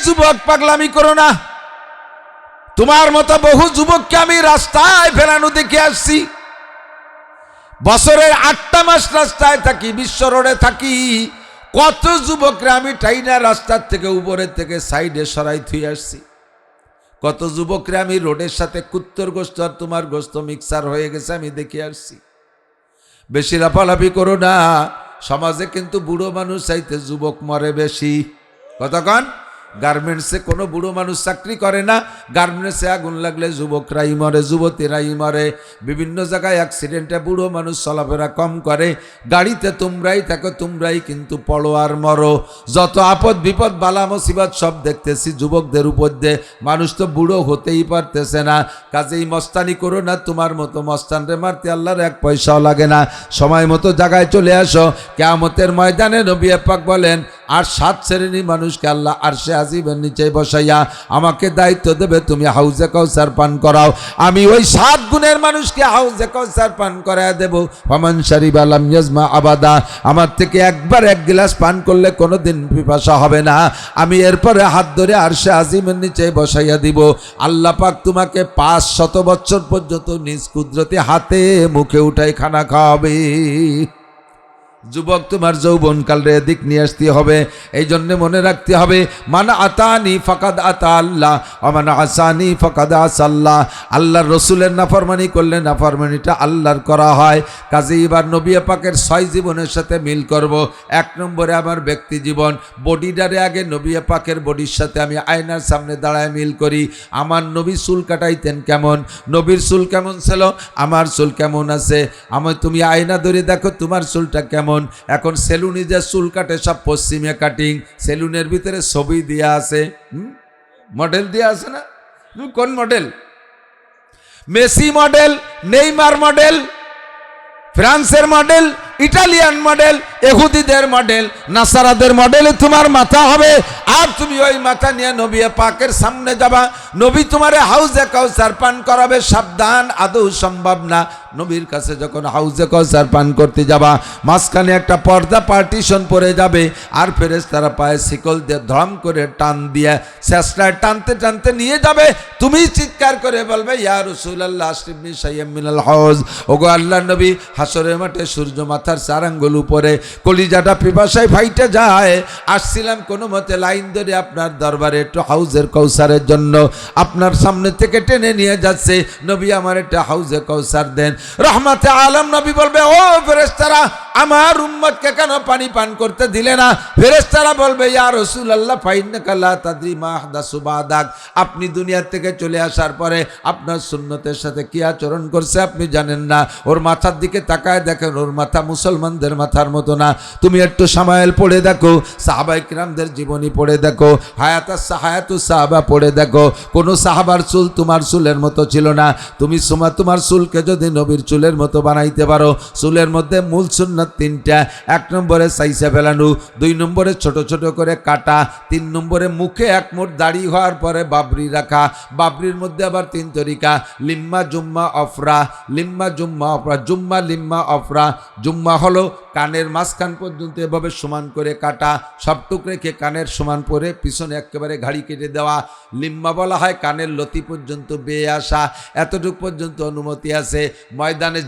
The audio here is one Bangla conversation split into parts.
যুবক পাগলামি করো না। তোমার মতো বহু যুবককে আমি রাস্তায় ফেরানো দেখে আসছি। বছরের 8টা মাস রাস্তায় থাকি, বিশ্ব রোডে থাকি। কত যুবকরা আমি টাইনা রাস্তার থেকে উপরের থেকে সাইডে সরাই থুই আসছি। কত যুবকরা আমি রোডের সাথে কুত্তর গোস্ত আর তোমার গোস্ত মিক্সার হয়ে গেছে আমি দেখে আসছি। বেশি লাফালাফি করো না। সমাজে কিন্তু বুড়ো মানুষ চাইতে যুবক মরে বেশি। কতক্ষণ গার্মেন্টসে কোনো বুড়ো মানুষ চাকরি করে না। গার্মেন্টসে আগুন লাগলে যুবকরাই মরে, যুবতীরাই মরে। বিভিন্ন জায়গায় অ্যাক্সিডেন্টে বুড়ো মানুষ চলাফেরা কম করে। গাড়িতে তোমরাই থাকো, তোমরাই কিন্তু পড়ো আর মরো। যত আপদ বিপদ বালা মুসিবত সব দেখতেছি যুবকদের উপর দিয়ে। মানুষ তো বুড়ো হতেই পারতেছে না। কাজেই মস্তানি করো না। তোমার মতো মস্তানরে মারতে আল্লাহর 1 পয়সাও লাগে না। সময় মতো জায়গায় চলে আসো। কিয়ামতের ময়দানে নবী পাক বলেন, আর 7 শ্রেণীর মানুষকে আল্লাহ আরশে আজিমের নিচে বসাইয়া আমাকে দায়িত্ব দেবে, তুমি হাউজে কাউসার পান করাও। আমি ওই 7 গুণের মানুষকে হাউজে কাউসার পান করায় দেব। ফামান শারিবা লাম ইয়াজমা আবাদা। আমার থেকে একবার 1 গ্লাস পান করলে কোনোদিন পিপাসা হবে না। আমি এরপরে হাত ধরে আরশে আজিমের নিচে বসাইয়া দিব। আল্লাহ পাক তোমাকে 500 বছর পর্যন্ত নিজ কুদরতি হাতে মুখে উঠাই খানা খাওয়াবে। যুবক, তোমার যৌবনকালে দিক নিয়ে আসতে হবে। এই জন্য মনে রাখতে হবে, মান আতানি ফাকাদ আতা আল্লাহ ওয়া মান আসানি ফাকাদ আসাল্লাহ। আল্লাহর রসুলের নাফরমানি করলে নাফরমানিটা আল্লাহর করা হয়। কাজে এবার নবী পাকের 6 জীবনের সাথে মিল করব। 1 নম্বরে আমার ব্যক্তি জীবন। বডিটারে আগে নবী পাকের বডির সাথে আমি আয়নার সামনে দাঁড়ায় মিল করি। আমার নবী চুল কাটাইতেন কেমন, নবীর চুল কেমন ছিল, আমার চুল কেমন আছে। তুমি আয়না ধরে দেখো তোমার চুলটা কেমন। এখন সেলুনে যে চুল কাটে সব পশ্চিমে কাটিং। সেলুনের ভিতরে ছবি দেয়া আছে, মডেল দেয়া আছে না? কোন model? Messi model, Neymar model, ফ্রান্সের মডেল, ইটালিয়ান মডেল, ইহুদিদের মডেল, নাসারাদের মডেলে তোমার মাথা হবে। আর তুমি ওই মাথা নিয়ে নবী পাকের সামনে যাবা। নবী তোমারে হাউজে কাউসার পান করাবে। সাবধান, আদৌ সম্ভব না। নবীর কাছে যখন হাউজে কাউসার পান করতে যাবা, মাঝখানে একটা পর্দা পার্টিশন পড়ে যাবে। আর ফেরেশতারা পায়ে শিকল দিয়ে ধম করে টান দিয়ে শেষটায় টানতে টানতে নিয়ে যাবে। তুমি চিৎকার করে বলবে, ইয়া রাসূলুল্লাহ আশরিফনি শাইয়্যাম মিনাল হাউজ। ওগো আল্লাহর নবী, হাসরের মাঠে সূর্য মাথার 4 আঙ্গুল উপরে, কলিজাটা পিপাসায় ফাইটে যায়। আসছিলাম কোনো মতে লাইন ধরে আপনার দরবারে একটু হাউজের কাউসারের জন্য। আপনার সামনে থেকে টেনে নিয়ে যাচ্ছে। নবী, আমার একটা হাউজে কাউসার দেন। রহমতে আলম নবী বলবে, ও ফেরেশতারা, আমার উম্মতকে কেন পানি পান করতে দিলে না? ফেরেশতারা বলবে, ইয়া রাসূলুল্লাহ ফাইন্নাকা লা তাদরি মা আহদাসু বাদাক। আপনি দুনিয়া থেকে চলে আসার পরে আপনার সুন্নতের সাথে কি আচরণ করছে আপনি জানেন না। ওর মাথার দিকে তাকায় দেখেন, ওর মাথা মুসলমানদের মাথার মতো না। তুমি একটু সামায়েল পড়ে দেখো, সাহাবায়ে কিরামদের জীবনী পড়ে দেখো, হায়াতুস সাহাবা পড়ে দেখো। কোনো সাহাবার চুল তোমার চুলের মতো ছিল না। তুমি তোমার চুলকে যদি নবীর চুলের মতো বানাইতে পারো, চুলের মধ্যে মূল সুন্নাত 3টা। 1 নম্বরে সাইসা ফেলানো, 2 নম্বরে ছোট ছোট করে কাটা, 3 নম্বরে মুখে 1 মুঠ দাড়ি হওয়ার পরে বাবরি রাখা। বাবরির মধ্যে আবার 3 তরিকা, লিম্মা জুম্মা অফরা, লিম্মা জুম্মা অফরা, জুম্মা লিম্মা অফরা। জুম্মা হলো কানের মাঝখান পর্যন্ত এভাবে সমান করে কাটা, সব টুক রেখে কানের সমান পরে পিছনে একেবারে ঘাড়ি কেটে দেওয়া। লিম্মা বলা হয় কানের লতি পর্যন্ত বেয়ে আসা, এতটুক পর্যন্ত অনুমতি আছে। ময়দানে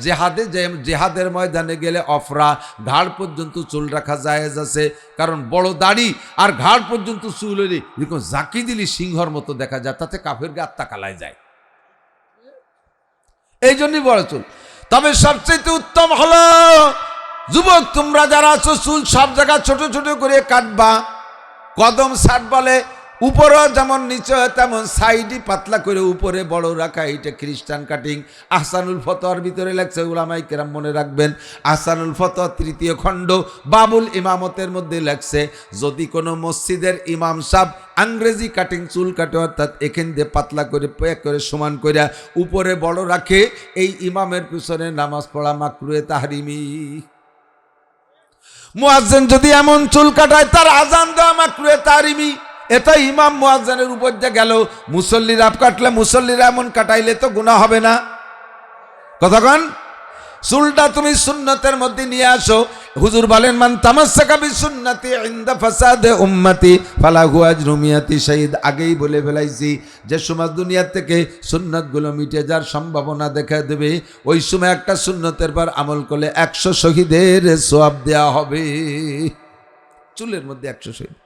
জেহাদের ময়দানে গেলে অফরা, ঘাড় পর্যন্ত চুল রাখা জায়েজ আছে। কারণ বড় দাড়ি আর ঘাড় পর্যন্ত চুল হলে এরকম জাকি দিলি সিংহর মতো দেখা যায়, তাতে কাফের গা আত্মা কালায় যায়। এই জন্যই বড় চুল। তবে সবচেয়ে উত্তম হলো, যুবক তোমরা যারা আছো, চুল সব জায়গায় ছোট ছোট করে কাটবা। কদম শার্ট বলে, উপরেও যেমন নিচে তেমন সাইডই পাতলা করে উপরে বড় রাখা, এটা খ্রিস্টান কাটিং। আহসানুল ফতোয়ার ভিতরে লেখছে, উলামায়ে কেরাম মনে রাখবেন, আহসানুল ফতোয়া 3য় খণ্ড বাবুল ইমামতের মধ্যে লেখছে, যদি কোনো মসজিদের ইমাম সাহেব আংরেজি কাটিং চুল কাটে, অর্থাৎ এখান দিয়ে পাতলা করে প্যাক করে সমান করে উপরে বড় রাখে, এই ইমামের পিছনে নামাজ পড়া মাকরুহে তাহরিমি। মুয়াজ্জিন যদি এমন চুল কাটায়, তার আজান দেওয়া মাকরুহে তাহরিমি। এটা ইমাম মুয়াজ্জিনের উপর দিয়ে গেল। মুসল্লিরা কাটলে, মুসল্লিরা এমন কাটাইলে তো গুনাহ হবে না। কতক্ষণ চুলটা তুমি সুন্নতের মধ্যে নিয়ে আসো। হুজুর বলেন মান তামাসসাকা বিসুন্নতি ইনদা ফাসাদে উম্মতি ফালাহু আজরু মিয়াতি শাহীদ। আগেই বলে ফেলাইছি যে সমাজ দুনিয়া থেকে সুন্নতগুলো মিটে যাওয়ার সম্ভাবনা দেখা দেবে, ওই সময় একটা সুন্নতের পর আমল করলে 100 শহীদের সওয়াব দেয়া হবে। চুলের মধ্যে 100 শহীদ।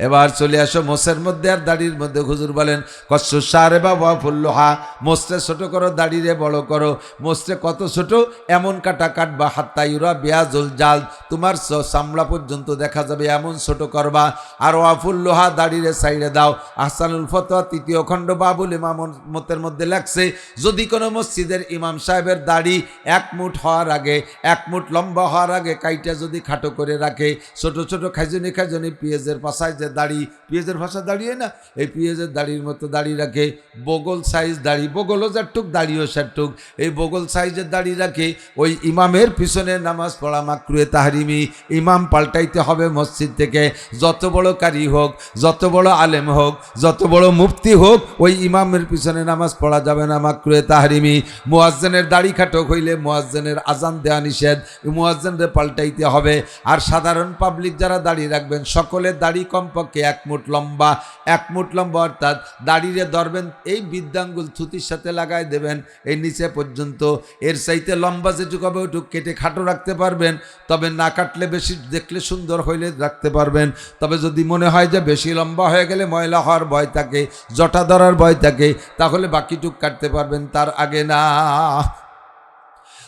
এবার চলে আসো মোসের মধ্যে আর দাড়ির মধ্যে। হুজুর বলেন কসু সারে বাবা ফুল্লোহা, মোসরে ছোট করো, দাড়িরে বড় করো। মোসরে কত ছোট? এমন কাটা কাটবা হাত্তা ইউরা বিয়াজুল জাল, তোমার চামড়া পর্যন্ত দেখা যাবে, এমন ছোট করবা। আর ওয়াফুল্লোহা, দাড়িরে সাইডে দাও। আহসানুল ফতোয়া 3য় খণ্ড বাবুল ইমামতের মধ্যে লেখছে, যদি কোনো মসজিদের ইমাম সাহেবের দাড়ি 1 মুঠ হওয়ার আগে, 1 মুঠ লম্বা হওয়ার আগে কাইটা যদি খাটো করে রাখে, ছোট ছোট খাইজনি খাইজনি পেঁয়াজের পাশায় যে দাড়ি, পেঁয়াজের ভাষা দাঁড়িয়ে না, এই পেঁয়াজের দাড়ির মতো দাড়ি রাখে, বগল সাইজ দাড়ি, বগলও যারটুক দাড়িও সারটুক, এই বগল সাইজের দাড়ি রাখে, ওই ইমামের পিছনে নামাজ পড়া মাকরুহে তাহরিমি। ইমাম পাল্টাইতে হবে মসজিদ থেকে, যত বড় কারি হোক, যত বড় আলেম হোক, যত বড় মুফতি হোক, ওই ইমামের পিছনে নামাজ পড়া যাবে না, মাকরুহে তাহরিমি। মুয়াজ্জিনের দাড়ি খাটো হইলে মুয়াজ্জিনের আজান দেওয়া নিষেধ, মুয়াজ্জিনরে পাল্টাইতে হবে। আর সাধারণ পাবলিক যারা দাড়ি রাখবেন, সকলের দাড়ি কমপক্ষে 1 মুঠ লম্বা, 1 মুঠ লম্বা, অর্থাৎ দাড়িরে ধরবেন এই বৃদ্ধাঙ্গুল থুতির সাথে লাগাই দেবেন এই নিচে পর্যন্ত। এর চাইতে লম্বা যেটুকু হবে ওটুক কেটে খাটো রাখতে পারবেন, তবে না কাটলে বেশি দেখলে সুন্দর হইলে রাখতে পারবেন। তবে যদি মনে হয় যে বেশি লম্বা হয়ে গেলে ময়লা হওয়ার ভয় থাকে, জটা ধরার ভয় থাকে, তাহলে বাকিটুক কাটতে পারবেন, তার আগে না।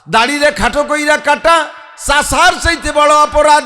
দাড়িরে খাটো কইরা কাটা চাষার চাইতে বড় অপরাধ।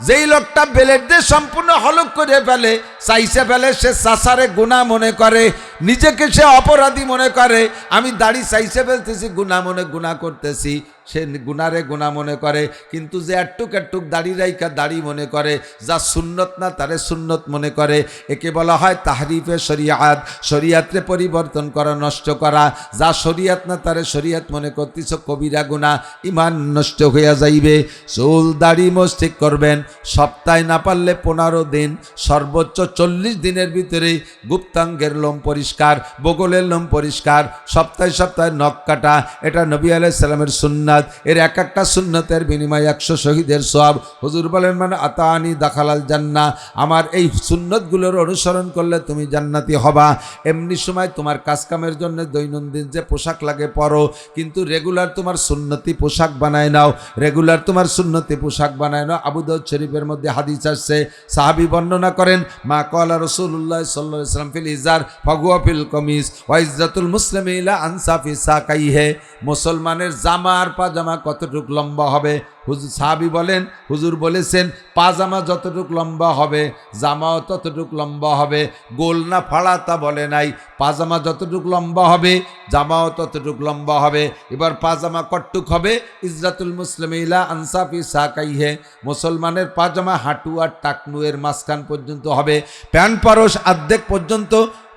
যেই লোকটা বেলেট দিয়ে সম্পূর্ণ হলক করে ফেলে, চাইছে ফেলে, সে চাষারে গুনাহ মনে করে, নিজেকে সে অপরাধী মনে করে। আমি দাড়ি চাইছে ফেলতেছি, গুনাহ মনে গুনাহ করতেছি, সে গুনারে গুনাহ মনে করে। কিন্তু যে একটুক একটুক দাড়ি রাইকা দাড়ি মনে করে, যা সুন্নত না তারে সুন্নত মনে করে, একে বলা হয় তাহরিফে শরিয়াত। শরিয়াতরে পরিবর্তন করা, নষ্ট করা। যা শরিয়াত না তারে শরিয়াত মনে করতেছ, কবিরা গুনাহ, ইমান নষ্ট হইয়া যাইবে। চুল দাড়ি মোছ ঠিক করবেন, সপ্তাহে না পারলে 15 দিন, সর্বোচ্চ 40 দিনের ভিতরে গুপ্তাঙ্গের লোম পরিষ্কার, বগলের লোম পরিষ্কার, সপ্তাহে সপ্তাহে নখ কাটা, এটা নবী আলাইহিস সালামের সুন্নাত। এর এক একটা সুন্নতের বিনিময়ে 100 শহীদের সওয়াব। হুজুর বলেন মানে আতানি দাখালাল জান্নাহ, আমার এই সুন্নতগুলোর অনুসরণ করলে তুমি জান্নাতি হবা। এমনি সময় তোমার কাজকামের জন্য দৈনন্দিন যে পোশাক লাগে পরো, কিন্তু রেগুলার তোমার সুন্নতি পোশাক বানায় নাও, রেগুলার তোমার সুন্নতি পোশাক বানায় নাও। আবু দাউদ শরীফের মধ্যে হাদিস আসছে, সাহাবী বর্ণনা করেন, মা ক্বালা রাসূলুল্লাহ সাল্লাল্লাহু আলাইহি ওয়াসাল্লাম ফিল ইজার ফাগুয়া ফিল কমিজ ওয়া ইজ্জাতুল মুসলিমি ইলা আনসাফি সাকাইহি। মুসলমানের জামা আর পাজামা কতটুক লম্বা হবে? হুজুর সাহাবী বলেন, হুজুর বলেছেন পাজামা যতটুক লম্বা হবে জামাও ততটুক লম্বা হবে। গোল না ফাড়া তা বলে নাই, পাজামা যতটুক লম্বা হবে জামাও ততটুক লম্বা হবে। এবার পাজামা কটটুক হবে? ইজরাতুল মুসলিমি ইলা আনসাফি সাকাইহি, মুসলমানের পাজামা হাঁটু আর টাকনু এর মাঝখান পর্যন্ত হবে। প্যান্ট পরশ অর্ধেক পর্যন্ত,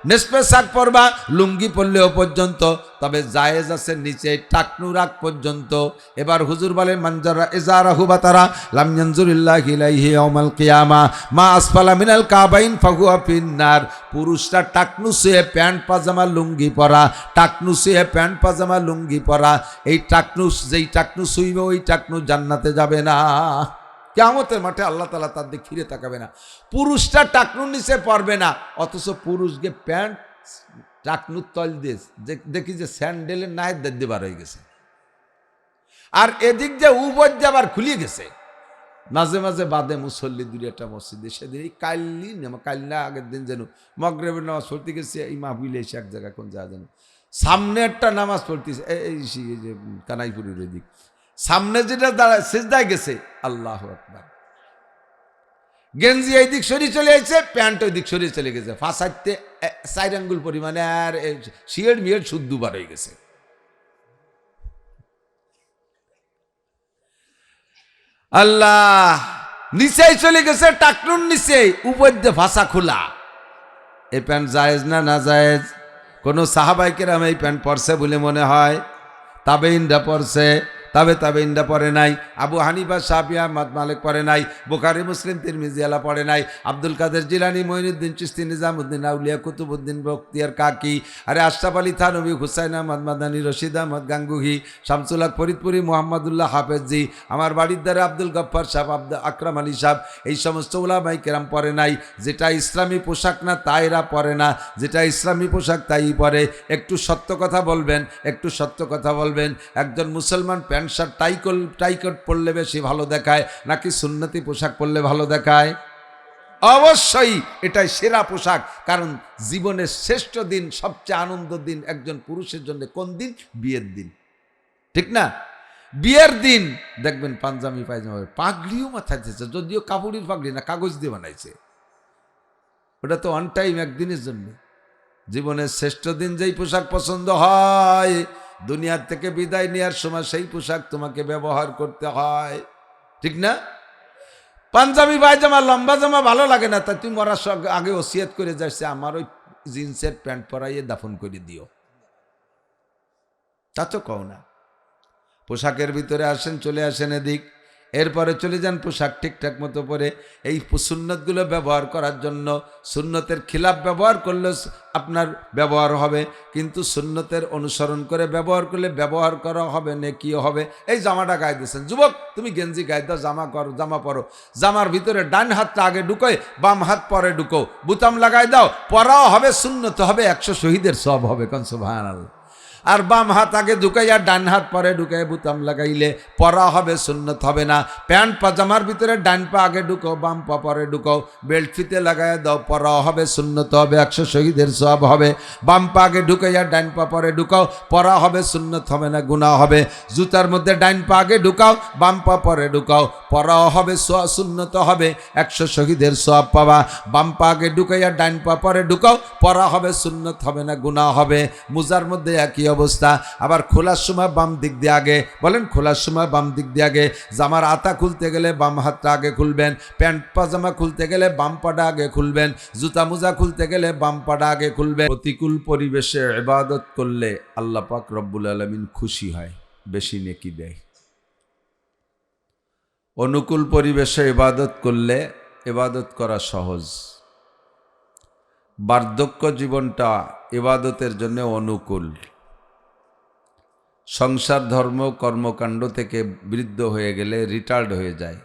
নেসপে শাক পরবা, লুঙ্গি পরলেও পর্যন্ত, তবে জায়েজ আছে নিচে টাকনু রাগ পর্যন্ত। এবার হুজুর বলেন মানজারা ইজারাহু বাতারা লাম ইয়ানজুরিল্লাহু ইলাইহি ইয়াউমাল কিয়ামা মা আসফালা মিনাল কাবাইন ফাহুয়া ফিন্নার। পুরুষরা টাকনু শুয়ে প্যান্ট পাজামা লুঙ্গি পরা, টাকনু শুয়ে প্যান্ট পাজামা লুঙ্গি পরা, এই টাকনু, যেই টাকনু শুইবে ওই টাকনু জান্নাতে যাবে না। কিয়ামতের মাঠে আল্লাহ তাআলা তার দিকে ফিরে তাকাবে না। পুরুষটা টাকনুর নিচে পড়বে না, অথচ পুরুষকে প্যান্ট টাকনুর তল দিয়ে দেখি যে স্যান্ডেলের নায়ের দাদ্দি বার হয়ে গেছে, আর এদিক যে উপর দিয়ে আবার খুলিয়ে গেছে। মাঝে মাঝে বাদে মুসল্লি দূরে একটা মসজিদে, সেদিন এই কাল না আগের দিন যেন মগরিবের নামাজ পড়তে গেছে, এই মাহফিলে এসে এক জায়গায় কোন জায়গা যেন সামনে একটা নামাজ পড়তেছে, এই যে কানাইপুরের ওই দিক সামনে যেটা দাঁড়ায় সিজদায় গেছে, আল্লাহু আকবার, গেঞ্জি এই দিক সরিয়ে চলে আসছে, প্যান্ট ওই দিক সরিয়ে চলে গেছে, ফাঁসাইতে 4 আঙ্গুল পরিমাণে, আর শিয়ের মিয়ের শুদ্ধ বার হয়ে গেছে। আল্লাহ, নিচেই চলে গেছে, টাকনুর নিচে, উপর দিয়ে ভাষা খোলা। এই প্যান্ট জায়েজ না না জায়েজ? কোন সাহাবায়ে কেরাম এই প্যান্ট পরছে বলে মনে হয়? তাবেঈনরা পরছে, তাবেইনরা পড়ে নাই, আবু হানিফা, শাফিঈ, আহমদ, মালিক পড়ে নাই, বুখারী, মুসলিম, তিরমিজি আলা পড়ে নাই, আব্দুল কাদের জিলানী, মঈনুদ্দিন চিশতি, নিজামুদ্দিন আউলিয়া, কুতুবুদ্দিন বখতিয়ার কাকি, আরে আশরাফ আলী থানভী, হুসাইন আহমদ মাদানী, রশিদ আহমদ গাঙ্গুহি, শামসুল হক ফরিদপুরি, মুহাম্মদুল্লাহ হাফেজি, আমার বাড়ির দ্বারা আব্দুল গফফার সাহেব, আকরাম আলী সাহেব, এই সমস্ত উলামায়ে কেরাম পড়ে নাই। যেটা ইসলামী পোশাক না তাইরা পরে না, যেটা ইসলামী পোশাক তাই পরে। একটু সত্য কথা বলবেন, একটু সত্য কথা বলবেন। একজন মুসলমান প্যান্ট শার্ট টাইকট পরলে বেশি ভালো দেখায় নাকি সুন্নতি পোশাক পরলে ভালো দেখায়? অবশ্যই এটাই সেরা পোশাক। কারণ জীবনের শ্রেষ্ঠ দিন, সবচেয়ে আনন্দ দিন একজন পুরুষের জন্য কোন দিন? বিয়ের দিন, ঠিক না? বিয়ের দিন দেখবেন পাঞ্জাবি পায়জামা, পাগড়িও মাথায় দিয়েছে, যদিও কাপড়ের পাগড়ি না, কাগজ দিয়ে বানাইছে। ওটা তো অন টাইম, একদিনের জন্য। জীবনের শ্রেষ্ঠ দিন যেই পোশাক পছন্দ হয়, দুনিয়ার থেকে বিদায় নেওয়ার সময় সেই পোশাক তোমাকে ব্যবহার করতে হয়, ঠিক না? পাঞ্জাবি পায়জামা, লম্বা জামা ভালো লাগে না, তা তুমি মরার আগে ওসিয়ত করে যাচ্ছে আমার ওই জিন্সের প্যান্ট পরাইয়ে দাফন করে দিও, তা তো কও না। পোশাকের ভিতরে আসেন, চলে আসেন এদিক, এরপরে চলে যান পোশাক ঠিকঠাক মতো পরে। এই সুন্নতগুলো ব্যবহার করার জন্য, সুন্নতের খিলাফ ব্যবহার করলে আপনার ব্যবহার হবে, কিন্তু সুন্নতের অনুসরণ করে ব্যবহার করলে ব্যবহার করা হবে, নেকিও হবে। এই জামাটা গায়ে দিয়েছেন, যুবক তুমি গেঞ্জি গায়ে দাও, জামা পরো, জামার ভিতরে ডান হাতটা আগে ঢুকোয়, বাম হাত পরে ঢুকো, বুতাম লাগাই দাও, পরাও হবে, সুন্নত হবে, 100 শহীদের সওয়াব হবে, কোন সুবহানাল্লাহ। আর বাম হাত আগে ঢুকাইয়া ডান হাত পরে ঢুকাই বুতাম লাগাইলে পরা হবে, সুন্নত হবে না। প্যান্ট পাজামার ভিতরে ডান পা আগে ঢুকাও, বাম পা পরে ঢুকাও, বেল্ট ফিতে লাগাইয়া দাও, পরা হবে, সুন্নত হবে, 100 শহীদের সওয়াব হবে। বাম পা আগে ঢুকাইয়া ডান পা পরে ঢুকাও, পরা হবে, সুন্নত হবে না, গুনাহ হবে। জুতার মধ্যে ডান পা আগে ঢুকাও, বাম পা পরে ঢুকাও, পরা হবে, সুন্নত হবে, 100 শহীদের সওয়াব পাবা। বাম পা আগে ঢুকাইয়া ডান পা পরে ঢুকাও, পরা হবে, সুন্নত হবে না, গুনাহ হবে। মুজার মধ্যে একই অবস্থা। আবার খোলার সময় বাম দিক দিয়ে আগে, বলেন খোলার সময় বাম দিক দিয়ে আগে। জামার আতা খুলতে গেলে বাম হাতটা আগে খুলবেন, প্যান্ট পাজামা খুলতে গেলে বাম পাটা আগে খুলবেন, জুতা মোজা খুলতে গেলে বাম পাটা আগে খুলবেন। প্রতিকূল পরিবেশে ইবাদত করলে আল্লাহ পাক রব্বুল আলামিন খুশি হয়, বেশি নেকি দেয়। অনুকূল পরিবেশে ইবাদত করলে ইবাদত করা সহজ। বার্ধক্য জীবনটা ইবাদতের জন্য অনুকূল। সংসার, ধর্ম, কর্মকাণ্ড থেকে বৃদ্ধ হয়ে গেলে রিটায়ার্ড হয়ে যায়।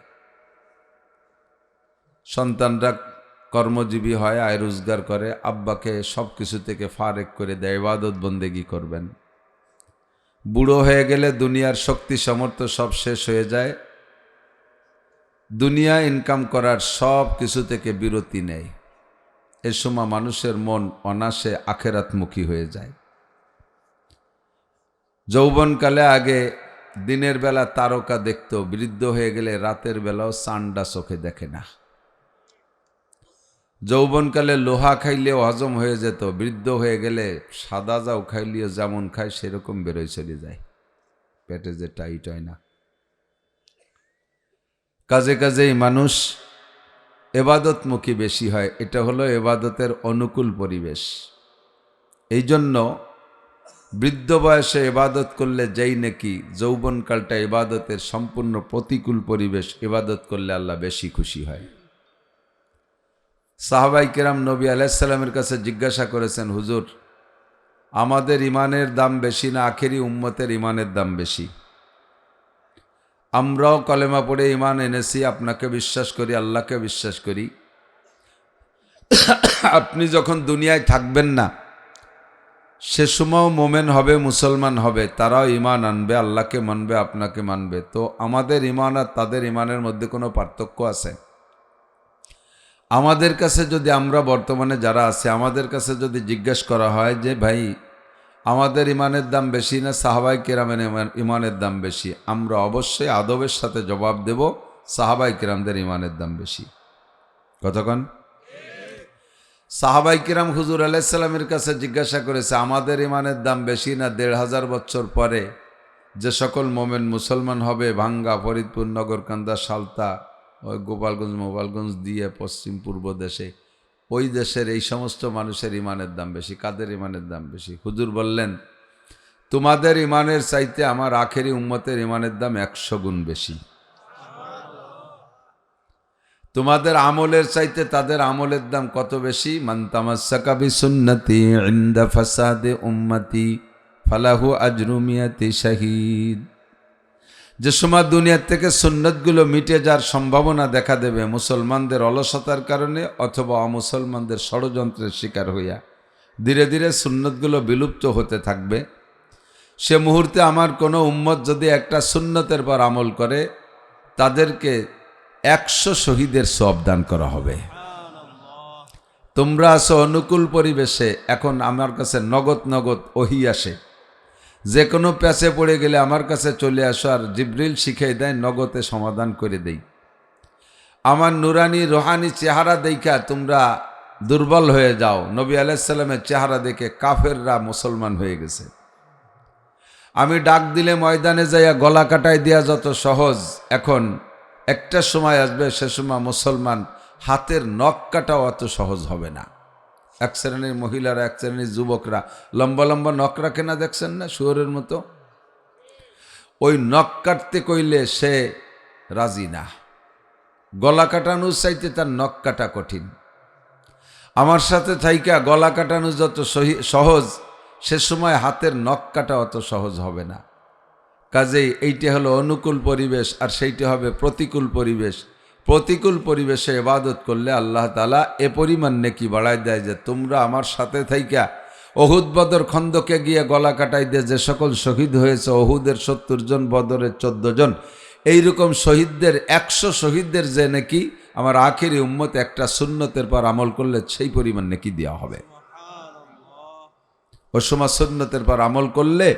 সন্তানরা কর্মজীবী হয়, আয় রোজগার করে, আব্বাকে সব কিছু থেকে ফারেক করে দেয়, ইবাদত বন্দেগি করবেন। বুড়ো হয়ে গেলে দুনিয়ার শক্তি সামর্থ্য সব শেষ হয়ে যায়, দুনিয়া ইনকাম করার সব কিছু থেকে বিরতি নেয়। এ সময় মানুষের মন অনাসে আখেরাতমুখী হয়ে যায়। যৌবনকালে আগে দিনের বেলা তারকা দেখত, বৃদ্ধ হয়ে গেলে রাতের বেলাও চান্ডা চোখে দেখে না। যৌবনকালে লোহা খাইলেও হজম হয়ে যেত, বৃদ্ধ হয়ে গেলে সাদা যাও খাইলেও যেমন খায় সেরকম বেরোয় চলে যায়, পেটে যে টাইট হয় না। কাজে কাজেই মানুষ এবাদতমুখী বেশি হয়। এটা হলো এবাদতের অনুকূল পরিবেশ। এই জন্য বৃদ্ধ বয়সে ইবাদত করলে যেই নাকি যৌবনকালটা ইবাদতের সম্পূর্ণ প্রতিকূল পরিবেশ, ইবাদত করলে আল্লাহ বেশি খুশি হয়। সাহাবাই কেরাম নবী আলাইহিস সালামের কাছে জিজ্ঞাসা করেছেন, হুজুর আমাদের ইমানের দাম বেশি না আখেরি উম্মতের ইমানের দাম বেশি? আমরাও কলেমা পড়ে ইমান এনেছি, আপনাকে বিশ্বাস করি, আল্লাহকে বিশ্বাস করি। আপনি যখন দুনিয়ায় থাকবেন না সে সময় মোমেন হবে, মুসলমান হবে, তারাও ইমান আনবে, আল্লাহকে মানবে, আপনাকে মানবে। তো আমাদের ইমান আর তাদের ইমানের মধ্যে কোনো পার্থক্য আছে? আমাদের কাছে যদি, আমরা বর্তমানে যারা আছে, আমাদের কাছে যদি জিজ্ঞেস করা হয় যে ভাই আমাদের ইমানের দাম বেশি না সাহাবাই কেরামের ইমানের দাম বেশি, আমরা অবশ্যই আদবের সাথে জবাব দেব সাহাবাই কেরামদের ইমানের দাম বেশি। কতক্ষণ? সাহাবাই কিরাম হুজুর আলাইহিস সালামের কাছে জিজ্ঞাসা করেছে, আমাদের ইমানের দাম বেশি না ১৫০০ বছর পরে যে সকল মোমেন মুসলমান হবে, ভাঙ্গা, ফরিদপুর, নগরকান্দা, সালতা, ওই গোপালগঞ্জ দিয়ে পশ্চিম পূর্ব দেশে, ওই দেশের এই সমস্ত মানুষের ইমানের দাম বেশি। কাদের ইমানের দাম বেশি? হুজুর বললেন, তোমাদের ইমানের চাইতে আমার আখেরি উম্মতের ইমানের দাম 100 গুণ বেশি। তোমাদের আমলের চাইতে তাদের আমলের দাম কত বেশি? মান তামাসসাকা বিসুন্নতি ইনদা ফাসাদে উম্মতি ফালাহু আজরু মিয়াতি শাহীদ। যে সময় দুনিয়ার থেকে সুন্নতগুলো মিটে যাওয়ার সম্ভাবনা দেখা দেবে মুসলমানদের অলসতার কারণে অথবা অমুসলমানদের ষড়যন্ত্রের শিকার হইয়া ধীরে ধীরে সুন্নতগুলো বিলুপ্ত হতে থাকবে, সে মুহূর্তে আমার কোনো উম্মত যদি একটা সুন্নতের পর আমল করে তাদেরকে 100 শহীদের সওয়াব দান করা হবে। তোমরা আছো অনুকূল পরিবেশে, এখন আমার কাছে নগদ নগদ ওহী আসে, যে কোনো প্যাচে পড়ে গেলে আমার কাছে চলে আসো আর জিবরিল শিখিয়ে দেয়, নগদে সমাধান করে দেই। আমার নুরানি রোহানি চেহারা দেখা তোমরা দুর্বল হয়ে যাও। নবী আলাইহিস সালামের চেহারা দেখে কাফেররা মুসলমান হয়ে গেছে। আমি ডাক দিলে ময়দানে যাইয়া গলা কাটাই দেওয়া যত সহজ, এখন একটা সময় আসবে সে সময় মুসলমান হাতের নখ কাটাও অত সহজ হবে না। এক শ্রেণীর মহিলারা, এক শ্রেণীর যুবকরা লম্বা লম্বা নখ রাখে না, দেখছেন না, শুয়োরের মতো। ওই নখ কাটতে কইলে সে রাজি না। গলা কাটানোর চাইতে তার নখ কাটা কঠিন। আমার সাথে থাইকা গলা কাটানো যত সহজ, সে সময় হাতের নখ কাটা অত সহজ হবে না। কাজেই এইটা হলো অনুকূল পরিবেশ আর সেইটা হবে প্রতিকূল পরিবেশ। প্রতিকূল পরিবেশে ইবাদত করলে আল্লাহ তাআলা এ পরিমাণ নেকি বাড়ায় দেয় যে তোমরা আমার সাথে থাইকা উহুদ বদর খন্দকে গিয়ে গলা কাটাই দিয়ে যে সকল শহীদ হয়েছে, উহুদের 70 জন, বদরের 14 জন, এইরকম শহীদদের 100 শহীদদের যে নেকি আমার আখেরি উম্মত একটা সুন্নতের পর আমল করলে সেই পরিমাণ নেকি দেওয়া হবে। ওই সময় সুন্নতের পর আমল করলে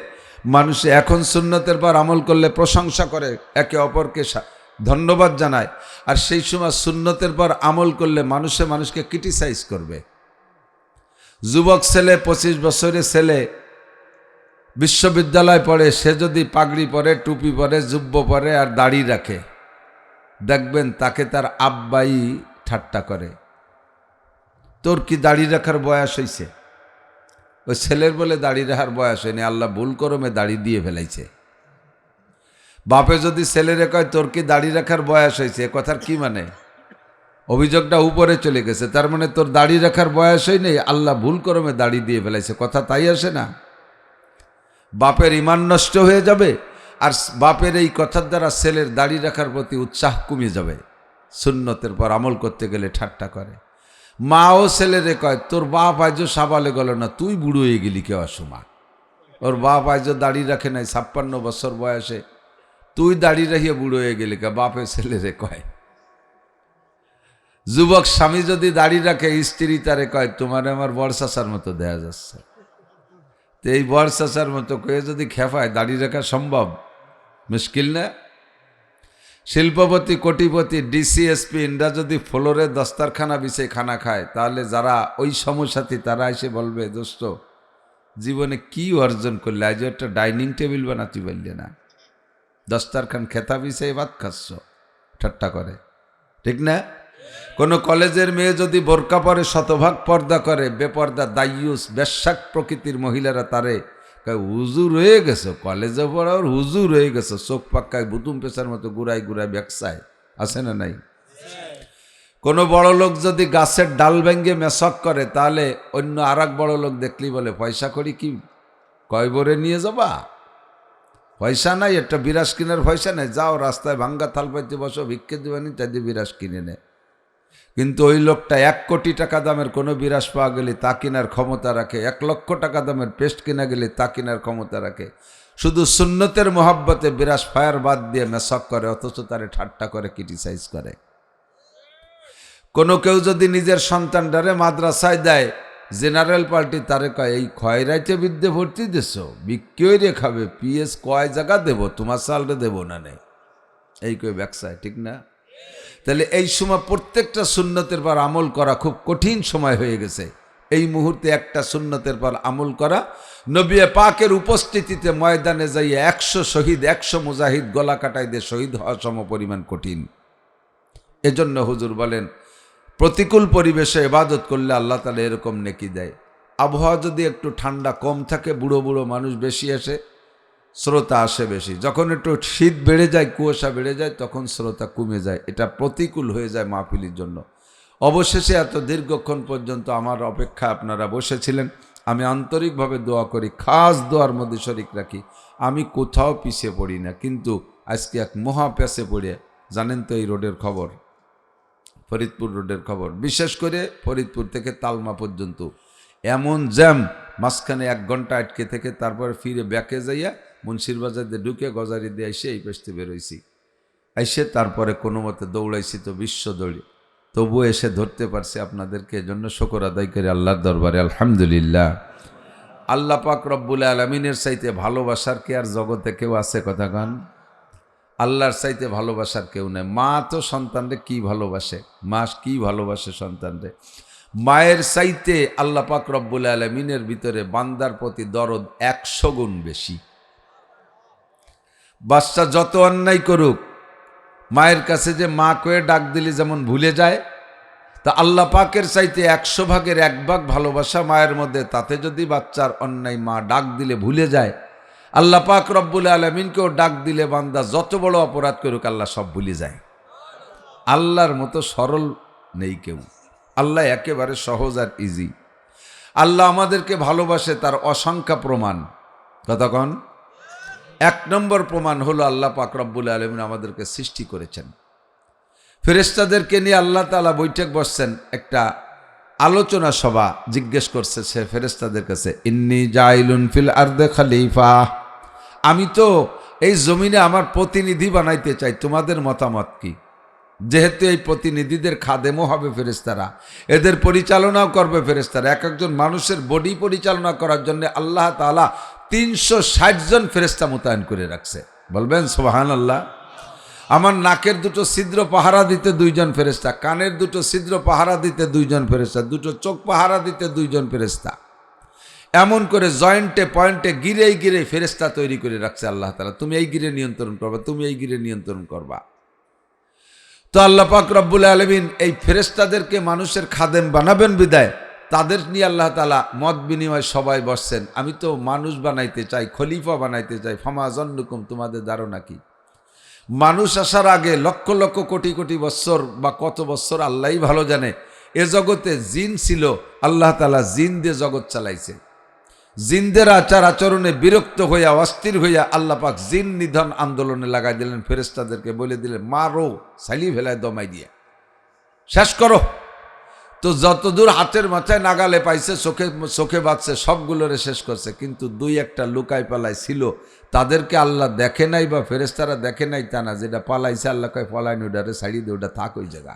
মানুষ, এখন সুন্নতের পর আমল করলে প্রশংসা করে, একে অপরকে ধন্যবাদ জানায়, আর সেই সময় সুন্নতের পর আমল করলে মানুষকে ক্রিটিসাইজ করবে। যুবক ছেলে, 25 বছরের ছেলে, বিশ্ববিদ্যালয় পড়ে, সে যদি পাগড়ি পরে, টুপি পরে, জুব্ব পরে আর দাড়ি রাখে, দেখবেন তাকে তার আব্বাই ঠাট্টা করে, তোর কি দাড়ি রাখার বয়স হয়েছে? ওই ছেলের বলে দাড়ি রাখার বয়স হয়নি, আল্লাহ ভুল করমে দাড়ি দিয়ে ফেলাইছে। বাপে যদি ছেলেরে কয় তোর কি দাড়ি রাখার বয়স হয়েছে, এ কথার কি মানে? অভিযোগটা উপরে চলে গেছে, তার মানে তোর দাড়ি রাখার বয়স হয়নি, আল্লাহ ভুল করমে দাড়ি দিয়ে ফেলাইছে, কথা তাই আসে না? বাপের ঈমান নষ্ট হয়ে যাবে, আর বাপের এই কথার দ্বারা ছেলের দাড়ি রাখার প্রতি উৎসাহ কমে যাবে। সুন্নতের পর আমল করতে গেলে ঠাট্টা করে। মাও ছেলেরে কয় তোর বাপ আজও সাবালে গেল না, তুই বুড়ো হয়ে গেলি কেউ অসমা। ওর বাপ আজও দাড়ি রাখে নাই, 56 বছর বয়সে, তুই দাড়ি রাখিয়ে বুড়ো হয়ে গেলি কে, বাপে ছেলেরে কয়। যুবক স্বামী যদি দাড়ি রাখে, স্ত্রী তারে কয় তোমার আমার বড় চাচার মতো দেয়া যাচ্ছে। তো এই বড় চাচার মতো কয়ে যদি খেপায়, দাড়ি রাখা সম্ভব? মুশকিল না? শিল্পপতি, কোটিপতি, ডিসিএসপি ইনরা যদি ফ্লোরে দস্তারখানা বিছে খানা খায়, তাহলে যারা ওই সমসাথী তারা এসে বলবে দোস্ত জীবনে কি অর্জন করলে, আজ একটা ডাইনিং টেবিল বানাতে পারলে না, দস্তারখান খেতা বিছে ভাত খাচ্ছ, ঠাট্টা করে, ঠিক না? কোনো কলেজের মেয়ে যদি বোরকা পরে, শতভাগ পর্দা করে, বেপর্দা দাইয়ুস বেশ্যাক প্রকৃতির মহিলারা তারে হুজুর হয়ে গেছে, কলেজে পড়ার হুজুর হয়ে গেছে, চোখ পাক্কায় বুতুম পেশার মতো গুড়াই গুড়াই ব্যবসায় আছে না নাই? কোনো বড় লোক যদি গাছের ডাল ভেঙ্গে মেশক করে, তাহলে অন্য আর এক বড় লোক দেখলি বলে পয়সা করি কি কয় বরে নিয়ে যাবা, পয়সা নাই, একটা বিরাস কিনার পয়সা নেই, যাও রাস্তায় ভাঙ্গা থাল পাইতে বসো, ভিক্ষে দেবেনি, তাই দিয়ে বিরাস কিনে নেয়। কিন্তু ওই লোকটা 1 কোটি টাকা দামের কোনো বিরাস পাওয়া গেলে তা কেনার ক্ষমতা রাখে, 1 লক্ষ টাকা দামের পেস্ট কেনা গেলে তা কেনার ক্ষমতা রাখে। শুধু সুন্নতের মোহাব্বতে বিরাস ফায়ার বাদ দিয়ে মেশক করে, অথচ তারে ঠাট্টা করে, ক্রিটিসাইজ করে। কোনো কেউ যদি নিজের সন্তানটারে মাদ্রাসায় দেয়, জেনারেল পার্টি তারে কয় এই খয়রাইতে বিদ্যে ভর্তি দেশ, বিক্রি রে খাবে, পিএস কয় জায়গা দেবো, তোমার সালটা দেবো না নেই, এই কই ব্যবসায়, ঠিক না? তাহলে এই সময় প্রত্যেকটা সুন্নতের পর আমল করা খুব কঠিন সময় হয়ে গেছে। এই মুহূর্তে একটা সুন্নতের পর আমল করা, নবী পাকের উপস্থিতিতে ময়দানে যাইয়ে 100 শহীদ, 100 মুজাহিদ গলা কাটাই দিয়ে শহীদ হওয়া সম পরিমাণ কঠিন। এজন্য হুজুর বলেন প্রতিকূল পরিবেশে ইবাদত করলে আল্লাহ তাআলা এরকম নেকি দেয়। আবহাওয়া যদি একটু ঠান্ডা কম থাকে, বুড়ো বুড়ো মানুষ বেশি আসে, শ্রোতা আসে বেশি। যখন একটু শীত বেড়ে যায়, কুয়াশা বেড়ে যায়, তখন শ্রোতা কমে যায়। এটা প্রতিকূল হয়ে যায় মাহফিলের জন্য। অবশেষে এত দীর্ঘক্ষণ পর্যন্ত আমার অপেক্ষা আপনারা বসেছিলেন। আমি আন্তরিকভাবে দোয়া করি, খাস দোয়ার মধ্যে শরিক রাখি, আমি কোথাও পিছিয়ে পড়ি না। কিন্তু আজকে এক মহা প্যাসে পড়ে, জানেন তো এই রোডের খবর, ফরিদপুর রোডের খবর, বিশেষ করে ফরিদপুর থেকে তালমা পর্যন্ত এমন জ্যাম, মাঝখানে 1 ঘন্টা আটকে থেকে তারপরে ফিরে ব্যাকে যাইয়া মুন্সির বাজার দিয়ে ঢুকে গজারি দিয়ে এসে এই পেস্তে বেরোইছি। এসে তারপরে কোনো মতে দৌড়াইছি তো বিশ্ব দৌড়ি, তবুও এসে ধরতে পারছি আপনাদেরকে। এজন্য শুকর আদায় করি আল্লাহর দরবারে, আলহামদুলিল্লাহ। আল্লাহ পাক রব্বুল আলামিনের চাইতে ভালোবাসার কে আর জগতে কেউ আছে? কথা কান, আল্লাহর চাইতে ভালোবাসার কেউ নেই। মা তো সন্তানরে কি ভালোবাসে, মা কি ভালোবাসে সন্তানরে। মায়ের চাইতে আল্লাহ পাক রব্বুল আলামিনের ভিতরে বান্দার প্রতি দরদ 100 গুণ বেশি। বাচ্চা যত অন্যায় করুক, মায়ের কাছে যে মা কয়ে ডাক দিলে যেমন ভুলে যায়, তা আল্লাহ পাকের চাইতে 100 ভাগের 1 ভাগ ভালোবাসা মায়ের মধ্যে। তাতে যদি বাচ্চার অন্যায় মা ডাক দিলে ভুলে যায়, আল্লাহ পাক রব্বুল আলামিনকেও ডাক দিলে বান্দা যত বড় অপরাধ করুক আল্লাহ সব ভুলে যায়। আল্লাহর মতো সরল নেই কেউ। আল্লাহ একেবারে সহজ আর ইজি। আল্লাহ আমাদেরকে ভালোবাসে তার অসংখ্য প্রমাণ। কতক্ষণ 1 নম্বর প্রমাণ হলো আল্লাহ পাক রব্বুল আলামিন আমাদেরকে সৃষ্টি করেছেন। ফেরেশতাদেরকে নিয়ে আল্লাহ তাআলা বৈঠক বসছেন, একটা আলোচনা সভা। জিজ্ঞেস করছে সে ফেরেশতাদের কাছে, ইন্নী জাইলুন ফিল আরদে খলিফা, আমি তো এই জমিনে আমার প্রতিনিধি বানাইতে চাই, তোমাদের মতামত কি? যেহেতু এই প্রতিনিধিদের খাদেমও হবে ফেরেশতারা, এদের পরিচালনাও করবে ফেরেশতারা। এক একজন মানুষের বডি পরিচালনা করার জন্য আল্লাহ তাআলা 360 জন ফেরেশতা মোতায়েন করে রাখছে। বলবেন সুবহানাল্লাহ। আমার নাকের 2টো ছিদ্র পাহারা দিতে 2 জন ফেরেশতা, কানের 2টো ছিদ্র পাহারা দিতে 2 জন ফেরেশতা, 2টো চোখ পাহারা দিতে 2 জন ফেরেশতা। এমন করে জয়েন্টে পয়েন্টে গিরেই গিরে ফেরেশতা তৈরি করে রাখছে আল্লাহ তাআলা। তুমি এই গিরে নিয়ন্ত্রণ করবা, তুমি এই গিরে নিয়ন্ত্রণ করবা। তো আল্লাহ পাক রব্বুল আলামিন এই ফেরেশতাদেরকে মানুষের খাদেম বানাবেন বিদায় তাদের নিয়ে আল্লাহ তাআলা মত বিনিময় সবাই বসছেন। আমি তো মানুষ বানাইতে চাই, খলিফা বানাইতে চাই। ফামা জন্নুকুম, তোমাদের ধারণা কি? মানুষ আসার আগে লক্ষ লক্ষ কোটি কোটি বৎসর বা কত বৎসর আল্লাহই ভালো জানে, এ জগতে জিন ছিল। আল্লাহ তাআলা জিন দিয়ে জগৎ চালাইছে। জিনদের আচার আচরণে বিরক্ত হইয়া অস্থির হইয়া আল্লাহ পাক জিন নিধন আন্দোলনে লাগাই দিলেন। ফেরেশতাদেরকে বলে দিলেন, মারো, সাইলি ফেলায় দমাই দিয়ে শেষ করো। তো যতদূর হাতের মাথায় নাগালে পাইছে, চোখে চোখে বাঁচছে, সবগুলোরে শেষ করছে। কিন্তু 2-1টা লুকাই পালাই ছিল, তাদেরকে আল্লাহ দেখে নাই বা ফেরেশতারা দেখে নাই তা না। যেটা পালাইছে আল্লাহ কয় পলাইনি, ওটারে ছাড়িয়ে দিয়ে ওটা থাক ওই জায়গা,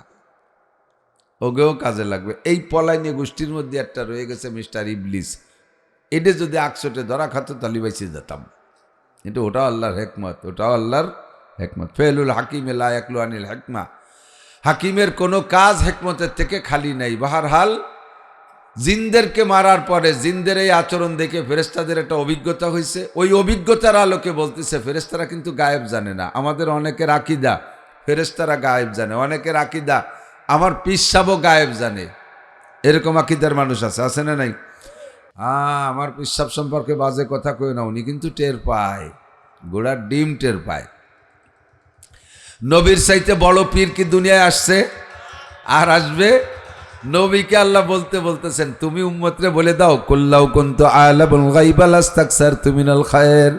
ওগেও কাজে লাগবে। এই পলাইনি গোষ্ঠীর মধ্যে একটা রয়ে গেছে মিস্টার ইবলিস। এটা যদি 100টে ধরা খাতো তাহলে বেঁচে যেতাম। কিন্তু ওটাও আল্লাহর হেকমত, ওটাও আল্লাহর হেকমত। ফেলুল হাকিমে লা ইয়াকলু আনিল হেকমা, হাকিমের কোনো কাজ হেকমতের থেকে খালি নাই। বাহারহাল জিনদেরকে মারার পরে জিনদের এই আচরণ দেখে ফেরেশতাদের একটা অভিজ্ঞতা হয়েছে। ওই অভিজ্ঞতার আলোকে বলতেছে, ফেরেশতারা কিন্তু গায়েব জানে না। আমাদের অনেকের আকীদা ফেরেশতারা গায়েব জানে, অনেকের আকীদা আমার পীর সাহেবও গায়েব জানে। এরকম আকীদার মানুষ আছে, আছে না নাই? আমার পীর সাহেব সম্পর্কে বাজে কথা কই না, উনি কিন্তু টের পায়, গোড়ার ডিম টের পায়। নবীর চাইতে বড় পীর কি দুনিয়ায় আসছে আর আসবে? নবীকে আল্লাহ বলতেছেন, তুমি উম্মতরে বলে দাও, কুল্লাউ কুনতু আ'লামুল গায়বা লাস্তাকসারতু মিনাল খায়র,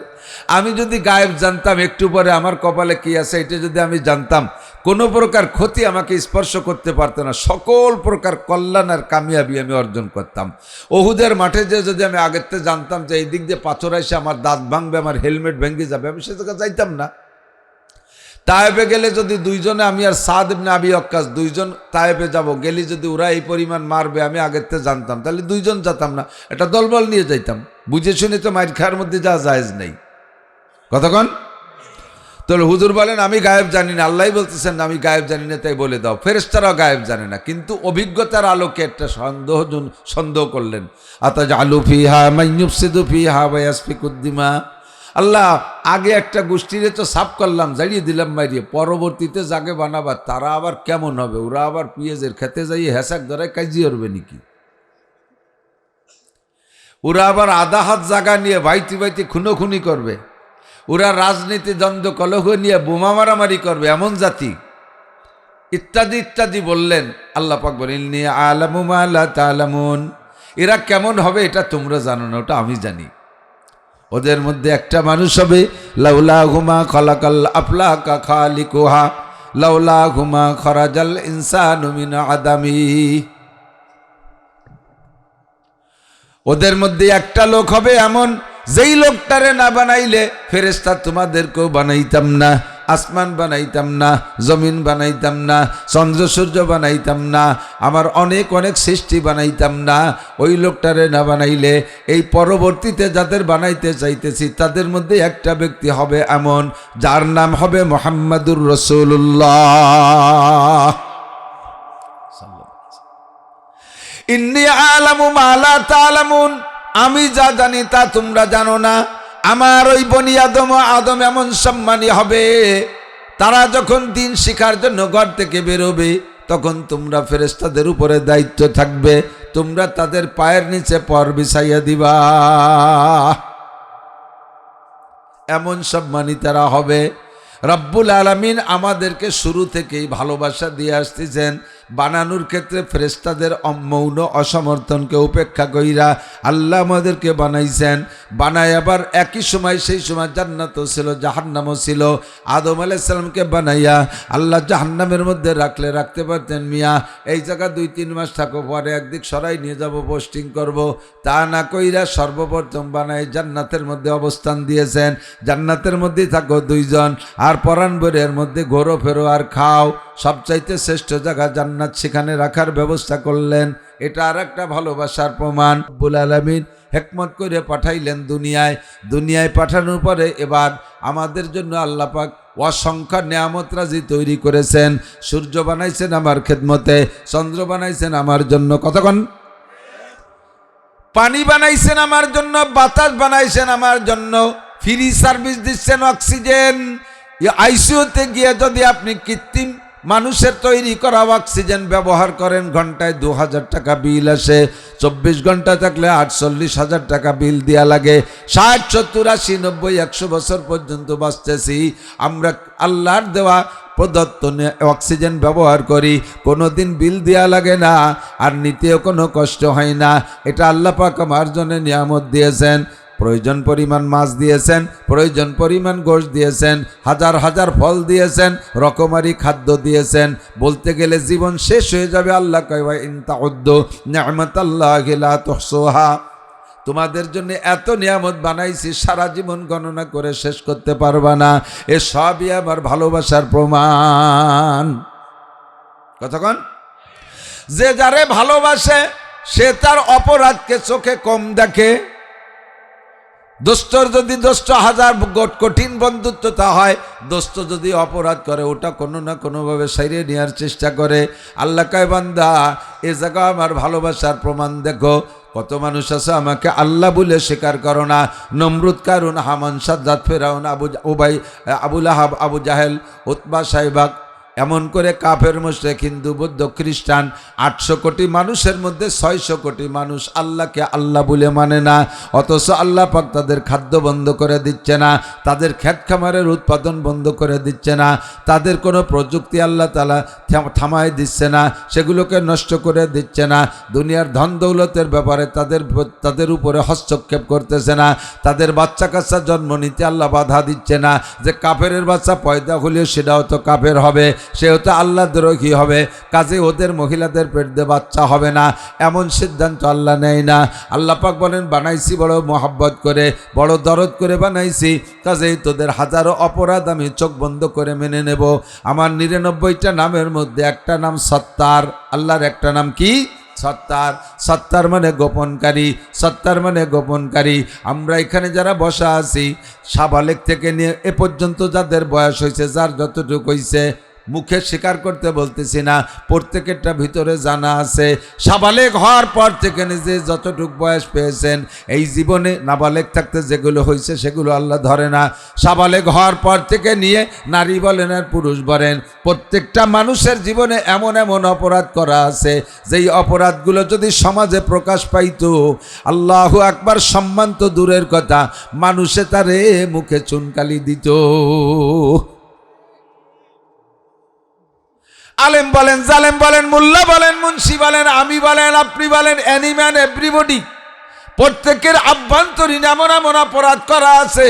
আমি যদি গায়েব জানতাম, একটু পরে আমার কপালে কি আছে এটা যদি আমি জানতাম, কোনো প্রকার ক্ষতি আমাকে স্পর্শ করতে পারতো না। সকল প্রকার কল্যাণ আর কামিয়াবি আমি অর্জন করতাম। ওহুদের মাঠে যে যদি আমি আগের থেকে জানতাম যে এই দিক দিয়ে পাথর এসে আমার দাঁত ভাঙবে, আমার হেলমেট ভেঙে যাবে, আমি সে জায়গায় যাইতাম না। তায়েবে গেলে যদি 2 জনে, আমি আর সাদ ইবনে আবি ওয়াক্কাস 2 জন তায়েবে যাব, গেলে যদি ওরা এই পরিমাণ মারবে আমি আগের থেকে জানতাম, তাহলে 2 জন যেতাম না, এটা দলবল নিয়ে যাইতাম। বুঝে শুনে তো মাইর খাওয়ার মধ্যে যা জায়েজ নেই। কতক্ষণ তাহলে হুজুর বলেন আমি গায়েব জানি না, আল্লাহই বলতেছেন আমি গায়েব জানি না, তাই বলে দাও। ফেরেশতারাও গায়েব জানে না, কিন্তু অভিজ্ঞতার আলোকে একটা সন্দেহ করলেন। আতাজআলু ফিহা মান ইউফসিদু ফিহা ওয়া ইয়াসফিকুদ দিমা, আল্লাহ আগে একটা গোষ্ঠীরে তো সাফ করলাম, জাড়িয়ে দিলাম মাইরিয়ে, পরবর্তীতে যাকে বানাবার তারা আবার কেমন হবে? ওরা আবার পিঁয়াজের খেতে যাইয়ে হেসাক ধরে কাজি করবে নাকি? ওরা আবার আধা হাত জায়গা নিয়ে বাইতে বাইতে খুনোখুনি করবে, ওরা রাজনীতি দ্বন্দ্ব কলহ নিয়ে বোমা মারামারি করবে, এমন জাতি, ইত্যাদি ইত্যাদি বললেন। আল্লাহ পাক বলেন ইন্নী আ'লামু মা লা তা'লামুন, এরা কেমন হবে এটা তোমরা জানো না, ওটা আমি জানি। ওদের মধ্যে একটা মানুষ হবে লাউলা হুমা খলাকাল আফলাকা খালিকুহা লাউলা হুমা খরাজাল ইনসানু মিন আদামি। ওদের মধ্যে একটা লোক হবে এমন, যেই লোকটারে না বানাইলে ফেরেশতা তোমাদেরকেও বানাইতাম না, আসমান বানাইতাম না, জমিন বানাইতাম না, চন্দ্র সূর্য বানাইতাম না, আমার অনেক অনেক সৃষ্টি বানাইতাম না। ওই লোকটারে না বানাইলে এই পরবর্তীতে যাদের বানাইতে চাইতেছি তাদের মধ্যে একটা ব্যক্তি হবে এমন, যার নাম হবে মুহাম্মাদুর রাসূলুল্লাহ। ইন্নী আ'লামু মা লা তা'লামুন, আমি যা জানি তা তোমরা জানো না। আমার ওই বনি আদম এমন সম্মানী হবে, তারা যখন দিন শিখার জন্য ঘর থেকে বেরোবে তখন তোমরা ফেরেশতাদের উপরে দায়িত্ব থাকবে, তোমরা তাদের পায়ের নিচে পর বিছাইয়া দিবা, এমন সম্মানী তারা হবে। রব্বুল আলামিন আমাদেরকে শুরু থেকেই ভালোবাসা দিয়ে আসতেছেন। বানানোর ক্ষেত্রে ফেরেশতাদের মৌন অসমর্থনকে উপেক্ষা কইরা আল্লাহ আমাদেরকে বানাইছেন। বানায় আবার একই সময়, সেই সময় জান্নাতও ছিল জাহান্নামও ছিল। আদম আলাইহিস সালামকে বানাইয়া আল্লাহ জাহান্নামের মধ্যে রাখলে রাখতে পারতেন, মিয়া এই জায়গা 2-3 মাস থাকো, পরে একদিক সরাই নিয়ে যাব, পোস্টিং করব, তা না কইরা সর্বপ্রথম বানায় জান্নাতের মধ্যে অবস্থান দিয়েছেন। জান্নাতের মধ্যেই থাকো 2 জন, আর পরাণ বরের মধ্যে ঘোরো ফেরো আর খাও, সবচাইতে শ্রেষ্ঠ জায়গা জান্নাত, সেখানে রাখার ব্যবস্থা করলেন। এটা আর একটা ভালোবাসার প্রমাণ। রব্বুল আলামিন হিকমত করে পাঠাইলেন দুনিয়ায়। দুনিয়ায় পাঠানোর পরে এবার আমাদের জন্য আল্লাহ পাক অসংখ্য নিয়ামত রাজি তৈরি করেছেন। সূর্য বানাইছেন আমার খেদমতে, চন্দ্র বানাইছেন আমার জন্য, কতক্ষণ পানি বানাইছেন আমার জন্য, বাতাস বানাইছেন আমার জন্য, ফ্রি সার্ভিস দিচ্ছেন অক্সিজেন। আইসিইউতে গিয়ে যদি আপনি কৃত্রিম মানুষের তৈরি করা অক্সিজেন ব্যবহার করেন, ঘন্টায় 2000 টাকা বিল আসে, 24 ঘন্টা থাকলে 48,000 টাকা বিল দেওয়া লাগে। 60, 70, 80, 90, 100 বছর পর্যন্ত বাঁচতেছি আমরা, আল্লাহর দেওয়া প্রদত্ত অক্সিজেন ব্যবহার করি, কোনো দিন বিল দেওয়া লাগে না, আর নিতেও কোনো কষ্ট হয় না। এটা আল্লাহ পাক আমার জন্য নিয়ামত দিয়েছেন। প্রয়োজন পরিমাণ মাছ দিয়েছেন, প্রয়োজন পরিমাণ গোশত দিয়েছেন, হাজার হাজার ফল দিয়েছেন, রকমারি খাদ্য দিয়েছেন। বলতে গেলে জীবন শেষ হয়ে যাবে। আল্লাহ কয় ওয়া ইন তাউদ্দু নি'মাতাল্লাহি লা তুহসুহা, তোমাদের জন্য এত নিয়ামত বানাইছি সারা জীবন গণনা করে শেষ করতে পারবা না। এ সবই আমার ভালোবাসার প্রমাণ। কতক্ষণ যে যারে ভালোবাসে সে তার অপরাধকে চোখে কম দেখে। দোস্তর যদি দোস্ত 1000 কঠিন বন্ধুত্বতা হয়, দোস্ত যদি অপরাধ করে ওটা কোনো না কোনোভাবে সাইরে নেওয়ার চেষ্টা করে। আল্লাহ কয় বান্দা এ জায়গা আমার ভালোবাসার প্রমাণ দেখো। কত মানুষ আছে আমাকে আল্লাহ বলে স্বীকার করো না। নমরুদ, কারুন, হামান, সাজ্জাদ, ফেরাউন, আবুল আহাব, আবু জাহেল, উতবা, সাইবাক, এমন করে কাফের, মুশরিক, হিন্দু, বৌদ্ধ, খ্রিস্টান 800 কোটি মানুষের মধ্যে 600 কোটি মানুষ আল্লাহকে আল্লাহ বলে মানে না। অথচ আল্লাহ পাক তাদের খাদ্য বন্ধ করে দিচ্ছে না, তাদের ক্ষেত খামারের উৎপাদন বন্ধ করে দিচ্ছে না, তাদের কোনো প্রযুক্তি আল্লাহ তাআলা থামায় দিচ্ছে না, সেগুলোকে নষ্ট করে দিচ্ছে না। দুনিয়ার ধন দৌলতের ব্যাপারে তাদের উপরে হস্তক্ষেপ করতেছে না। তাদের বাচ্চা কাচ্চা জন্ম নিতে আল্লাহ বাধা দিচ্ছে না, যে কাফেরের বাচ্চা পয়দা হলেও সেটাও তো কাফের হবে, সেও তো আল্লাহ দ্রোহী হবে, কাজে ওদের মহিলাদের পেট দিয়ে বাচ্চা হবে না, এমন সিদ্ধান্ত আল্লাহ নেয় না। আল্লাহ পাক বলেন বানাইছি বড় মোহাব্বত করে, বড় দরদ করে বানাইছি, কাজেই তোদের হাজারো অপরাধ আমি চোখ বন্ধ করে মেনে নেব। আমার 99টা নামের মধ্যে একটা নাম সত্তার। আল্লাহর একটা নাম কি? সত্তার। সত্তার মানে গোপনকারী, সত্তার মানে গোপনকারী। আমরা এখানে যারা বসা আছি, সাবালেক থেকে নিয়ে এ পর্যন্ত যাদের বয়স হয়েছে, যার যতটুকু হয়েছে, মুখে স্বীকার করতে বলতেছি না, প্রত্যেকেরটা ভিতরে জানা আছে। সাবালেগ হওয়ার পর থেকে নিজে যতটুক বয়স পেয়েছেন, এই জীবনে নাবালেগ থাকতে যেগুলো হয়েছে সেগুলো আল্লাহ ধরে না। সাবালেগ হওয়ার পর থেকে নিয়ে নারী বলেন আর পুরুষ বলেন, প্রত্যেকটা মানুষের জীবনে এমন এমন অপরাধ করা আছে, যেই অপরাধগুলো যদি সমাজে প্রকাশ পাইতো, আল্লাহু আকবার, সম্মান তো দূরের কথা, মানুষে তারে মুখে চুনকালি দিত। আলেম বলেন, জালেম বলেন, মোল্লা বলেন, মুন্সি বলেন, আমি বলেন, আপনি বলেন, এনিম্যান এভরিবডি, প্রত্যেকের আভ্যন্তরীণ এমন এমন অপরাধ করা আছে,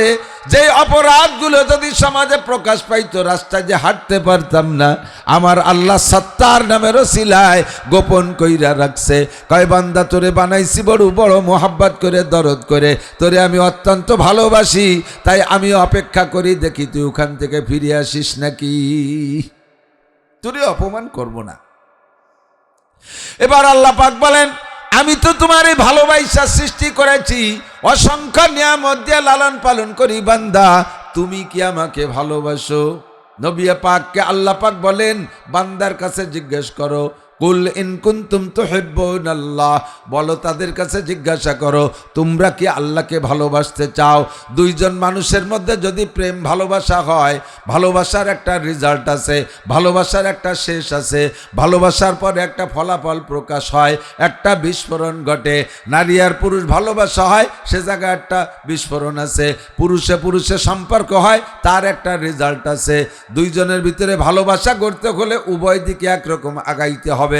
যে অপরাধগুলো যদি সমাজে প্রকাশ পাইতো, রাস্তায় যে হাঁটতে পারতাম না। আমার আল্লাহ সত্তার নামের ওসিলায় গোপন কইরা রাখছে, কয় বান্দা তোরে বানাইছি বড় বড় মোহাব্বত করে, দরদ করে, তোরে আমি অত্যন্ত ভালোবাসি, তাই আমি অপেক্ষা করি দেখি তুই ওখান থেকে ফিরে আসিস নাকি, তোরে অপমান করব না। এবার আল্লাহ পাক বলেন, আমি তো তোমার এই ভালোবাসা সৃষ্টি করেছি, অসংখ্য নিয়ামত দিয়ে লালন পালন করি, বান্দা তুমি কি আমাকে ভালোবাসো? নবী পাককে আল্লাহ পাক বলেন, বান্দার কাছে জিজ্ঞেস করো, কুল ইন কুনতুম তুহিব্বুনাল্লাহ, বলো তাদের কাছে জিজ্ঞাসা করো, তোমরা কি আল্লাহকে ভালোবাসতে চাও? দুইজন মানুষের মধ্যে যদি প্রেম ভালোবাসা হয়, ভালোবাসার একটা রেজাল্ট আছে, ভালোবাসার একটা শেষ আছে, ভালোবাসার পরে একটা ফলাফল প্রকাশ হয়, একটা বিস্ফোরণ ঘটে। নারী আর পুরুষ ভালোবাসা হয়, সে জায়গায় একটা বিস্ফোরণ আছে। পুরুষে পুরুষে সম্পর্ক হয়, তার একটা রেজাল্ট আছে। দুইজনের ভিতরে ভালোবাসা করতে হলে উভয় দিকে একরকম আগাইতে হবে।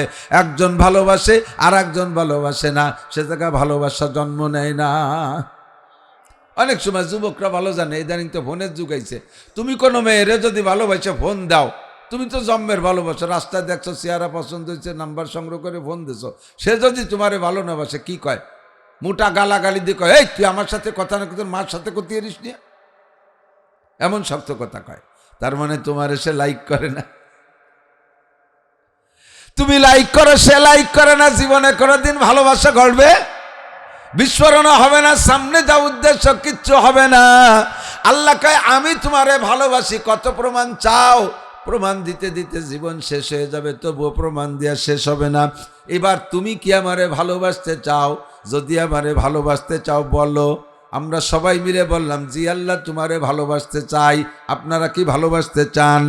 একজন ভালোবাসে আর একজন ভালোবাসে না, সে জায়গায় ভালোবাসা জন্ম নেয় না। অনেক সময় যুবকরা ভালো জানে, ইদানিং তো ফোনের যুগ আইছে, তুমি কোনো মেয়েরে যদি ভালোবাসে ফোন দাও, তুমি তো জন্মের ভালোবাসো, রাস্তায় দেখছো, চেহারা পছন্দ হয়েছে, নাম্বার সংগ্রহ করে ফোন দিছো, সে যদি তোমারে ভালো না বাসে, কি কয়? মোটা গালাগালি দিয়ে কয়, এই তুই আমার সাথে কথা না, তোর মার সাথে করতে এরিস নিয়ে, এমন শক্ত কথা কয়। তার মানে তোমার সে লাইক করে না, তুমি লাইক করো, সে লাইক করে না, জীবনে কোনোদিন ভালোবাসা ঘটবে, বিস্ফোরণ হবে না, সামনে যা উদ্দেশ্য কিচ্ছু হবে না। আল্লাহ কয়, আমি তোমারে ভালোবাসি, কত প্রমাণ চাও? প্রমাণ দিতে দিতে জীবন শেষ হয়ে যাবে, তবুও প্রমাণ দেওয়া শেষ হবে না। এবার তুমি কি আমারে ভালোবাসতে চাও? যদি আমারে ভালোবাসতে চাও বলো। আমরা সবাই মিলে বললাম, জি আল্লাহ তোমারে ভালোবাসতে চাই। আপনারা কি ভালোবাসতে চান?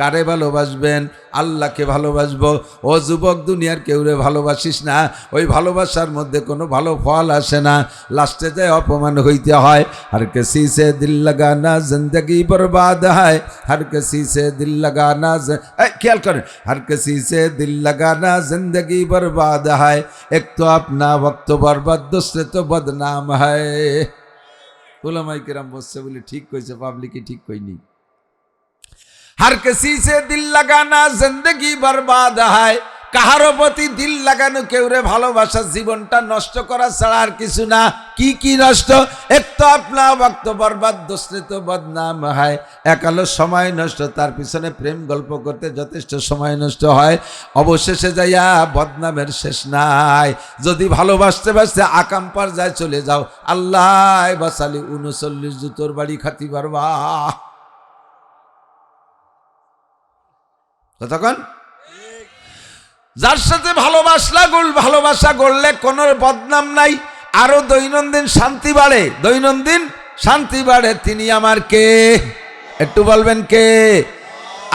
কারে ভালোবাসবেন? আল্লাহকে ভালোবাসবো। ও যুবক, দুনিয়ার কেউরে ভালোবাসিস না, ওই ভালোবাসার মধ্যে কোনো ভালো ফল আসে না, লাস্টে যায় অপমান হইতে হয়। হর কিসি সে দিল লাগানা জিন্দগি বরবাদ হয়, হর কিসি সে দিল লাগানা, খেয়াল করেন, হর কিসি সে দিল লাগানা জিন্দগি বরবাদ হয়, এক তো আপনা ওয়াক্ত বরবাদ, দুসরে তো বদনাম হয়। উলামায়ে কেরাম বলছে বলে ঠিক কইছে, পাবলিকই ঠিক কইনি। हर किसी से दिल लगाना जिंदगी बर्बाद है, কাহারো প্রতি দিল লাগানো, কেউরে ভালোবাসা জীবনটা নষ্ট করা ছাড়া আর কিছু না। কি কি নষ্ট? এক তো আপনা ওয়াক্ত বরবাদ, দুসরে তো বদনাম হয়, একালো সময় নষ্ট, তার পিছনে প্রেম গল্প করতে যথেষ্ট সময় নষ্ট হয়, অবশেষে যাইয়া বদনামের শেষ নাই। যদি ভালোবাসতে বাসতে আকাম পর্যায়ে চলে যাও, আল্লাহ বাসালি 39 জুতোর বাড়ি খাতি পারবা। কতক্ষণ? যার সাথে ভালোবাসা গড়লে কোনো বদনাম নাই, আরো দৈনন্দিন শান্তি বাড়ে, দৈনন্দিন শান্তি বাড়ে। তিনি আমার কে? একটু বলবেন কে?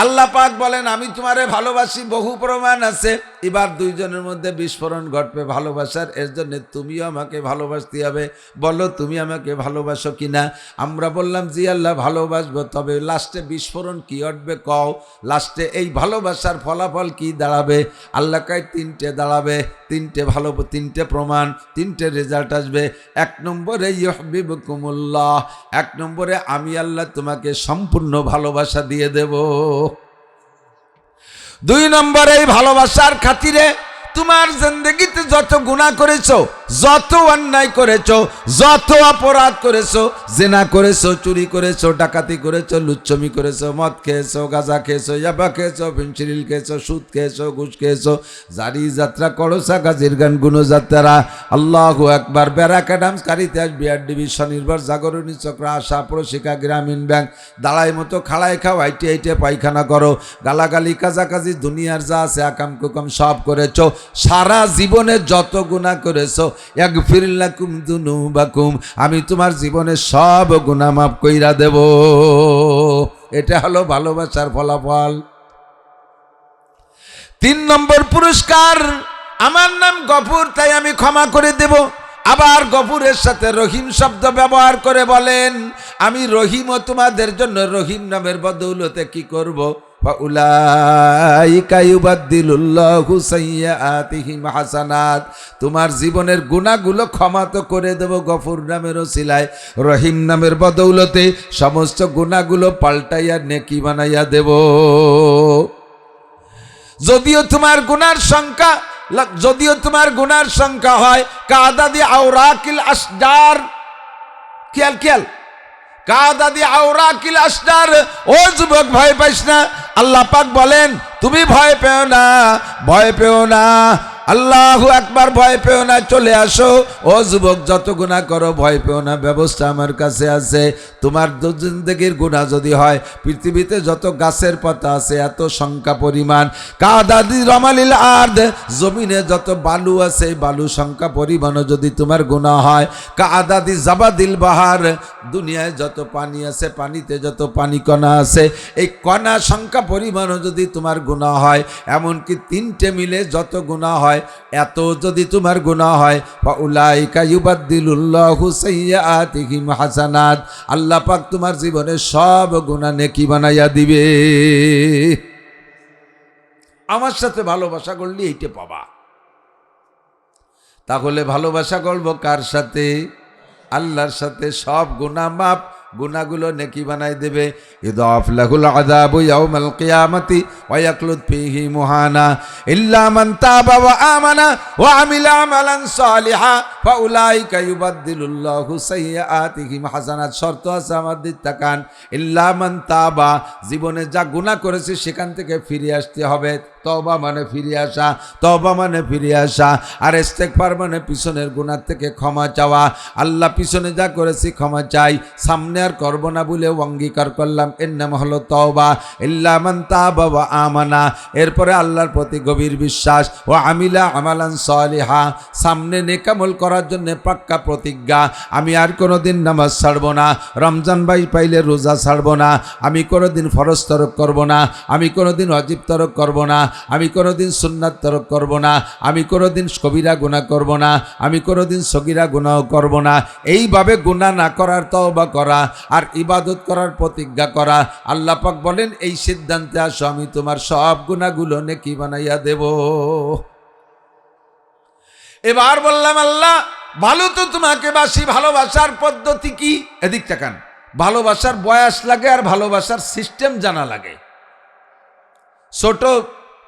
আল্লাহ পাক বলেন, আমি তোমারে ভালোবাসি, বহু প্রমাণ আছে। এবার দুইজনের মধ্যে বিস্ফোরণ ঘটবে ভালোবাসার, এর জন্য তুমিও আমাকে ভালোবাসতে হবে। বলো তুমি আমাকে ভালোবাসো কিনা? আমরা বললাম জি আল্লাহ ভালোবাসবো। তবে লাস্টে বিস্ফোরণ কি ঘটবে কও? লাস্টে এই ভালোবাসার ফলাফল কি দাঁড়াবে? আল্লাহ কয় তিনটে দাঁড়াবে, তিনটে প্রমাণ, তিনটে রেজাল্ট আসবে। 1 নম্বরে ইউহিব্বুকুমুল্লাহ, 1 নম্বরে আমি আল্লাহ তোমাকে সম্পূর্ণ ভালোবাসা দিয়ে দেব। 2 নম্বরে এই ভালোবাসার খাতিরে তোমার জিন্দেগিতে যত গুনাহ করেছো, যত অন্যায় করেছো, যত অপরাধ করেছো, জেনা করেছো, চুরি করেছো, ডাকাতি করেছো, লুচ্ছমি করেছো, মদ খেয়েছো, গাঁজা খেয়েছো, ইয়াবা খেয়েছো, ফেন্সিডিল খেয়েছো, সুদ খেয়েছো, ঘুষ খেয়েছো, জারি যাত্রা করোসা, গাজীর গান গুণযাত্রা, আল্লাহু আকবার, ব্যারাক অ্যাডামস, কারিতাস, বিআরডিবি, স্বনির্ভর, জাগরণী চক্র, আশা, প্রশিকা, গ্রামীণ ব্যাংক, দাঁড়াই মতো খাড়াই খাও, আইটে আইটে পায়খানা করো, গালাগালি, কাজাকাজি, দুনিয়ার যা আছে আকাম কুকাম সব করেছো। সারা জীবনে যত গুনাহ করেছো, ইয়াগফির লাকুম যুনুবাকুম, আমি তোমার জীবনে সব গুনাহ মাফ কইরা দেব। এটা হলো ভালোবাসার ফলাফল। 3 নম্বর পুরস্কার, আমার নাম গফুর, তাই আমি ক্ষমা করে দেব। আবার গফুরের সাথে রহিম শব্দ ব্যবহার করে বলেন, আমি রহিমও তোমাদের জন্য রহিম নামের বদৌলতে কি করব, ফাউলাইকা ইউবাদদিলুল্লাহু সাইয়্যাতিহিম হাসানাত, তোমার জীবনের গুনাহগুলো ক্ষমা তো করে দেব গফুর নামের ওসিলায়, রহিম নামের বদৌলতে সমস্ত গুনাহগুলো পাল্টাইয়া নেকি বানাইয়া দেব। যদিও তোমার গুনার সংখ্যা হয় কাদাদি আওরাকিল আসজার, খেয়াল কাদাদি আওরাকিল আসজার। ও যুবক, ভয় পাইস না, আল্লাহ পাক বলেন তুমি ভয় পেও না, আল্লাহু আকবার, ভয় পেও না, চলে আসো। ও যুবক, যত গুনাহ করো ভয় পেও না, ব্যবস্থা আমার কাছে আছে। তোমার জিন্দেগির গুনাহ যদি হয় পৃথিবীতে যত গাছের পাতা আছে এত সংখ্যা পরিমাণ, কাদাদি রমালিল আরদ, জমিনে যত বালু আছে বালু সংখ্যা পরিমাণও যদি তোমার গুনাহ হয়, কাদাদি জাবাদিল বাহার, দুনিয়ায় যত পানি আছে পানিতে যত পানি কণা আছে এই কণা সংখ্যা পরিমাণও যদি তোমার গুনাহ হয়, এমনকি 3টে মিলে যত গুনাহ হয় এত যদি তোমার গুনাহ হয়, ফাউলাইকা ইউবাদদিলুল্লাহু সাইয়্যাতিহিম হাসানাত, আল্লাহ পাক তোমার জীবনে সব গুনাহ নেকি বানাইয়া দিবে। আমার সাথে ভালোবাসা করলে এইটা পাবা। তাহলে ভালোবাসা করবো কার সাথে? আল্লাহর সাথে। সব গুনাহ মাফ, গুনাহগুলো নেকি বানাই দেবে। ইদাফ লাহুল আযাবু ইয়াউমাল কিয়ামাতি ওয়া ইয়াকলুদ ফীহি মুহানা ইল্লা মান তাবা ওয়া আমানা ওয়া আমিলা আমালান সালিহা ফাউলাইকা ইউবাদদিলুল্লাহু সাইয়্যাতিহিম হাসানাত। শর্ত আছে, আমার দিক তাকান। ইল্লা মান তাবা, জীবনে যা গুনাহ করেছে সেখান থেকে ফিরে আসতে হবে। তওবা মানে ফিরে আসা, তওবা মানে ফিরে আসা, আর ইস্তেগফার মানে পিছনের গুনাহ থেকে ক্ষমা চাওয়া। আল্লাহ পিছনে যা করেছি ক্ষমা চাই, সামনে আর করব না বলে অঙ্গীকার করলাম, এর নাম হলো তওবা। ইল্লা মান তাবা ওয়া আমানা, এরপরে আল্লাহর প্রতি গভীর বিশ্বাস, ওয়া আমিলা আমালান সালিহা, সামনে নেক আমল করার জন্য পাক্কা প্রতিজ্ঞা, আমি আর কোনোদিন নামাজ ছাড়ব না, রমজান ভাই পাইলে রোজা ছাড়ব না, আমি কোনোদিন ফরজ তরক করব না, আমি কোনোদিন ওয়াজিব তরক করব না, আমি কোনোদিন সুন্নাত তরক করব না, আমি কোনোদিন কবিরা গুনাহ করব না, আমি কোনোদিন সগীরা গুনাহ করব না। এইভাবে গুনাহ না করার তওবা করা আর ইবাদত করার প্রতিজ্ঞা করা। আল্লাহ পাক বলেন এই সিদ্ধান্তে আসো, আমি তোমার সব গুনাহগুলো নেকি বানাইয়া দেব। এবার বললাম, আল্লাহ ভালো তো তোমাকে বাসি, ভালোবাসার পদ্ধতি কি? এদিক তাকান। ভালোবাসার বয়স লাগে আর ভালোবাসার সিস্টেম জানা লাগে। ছোট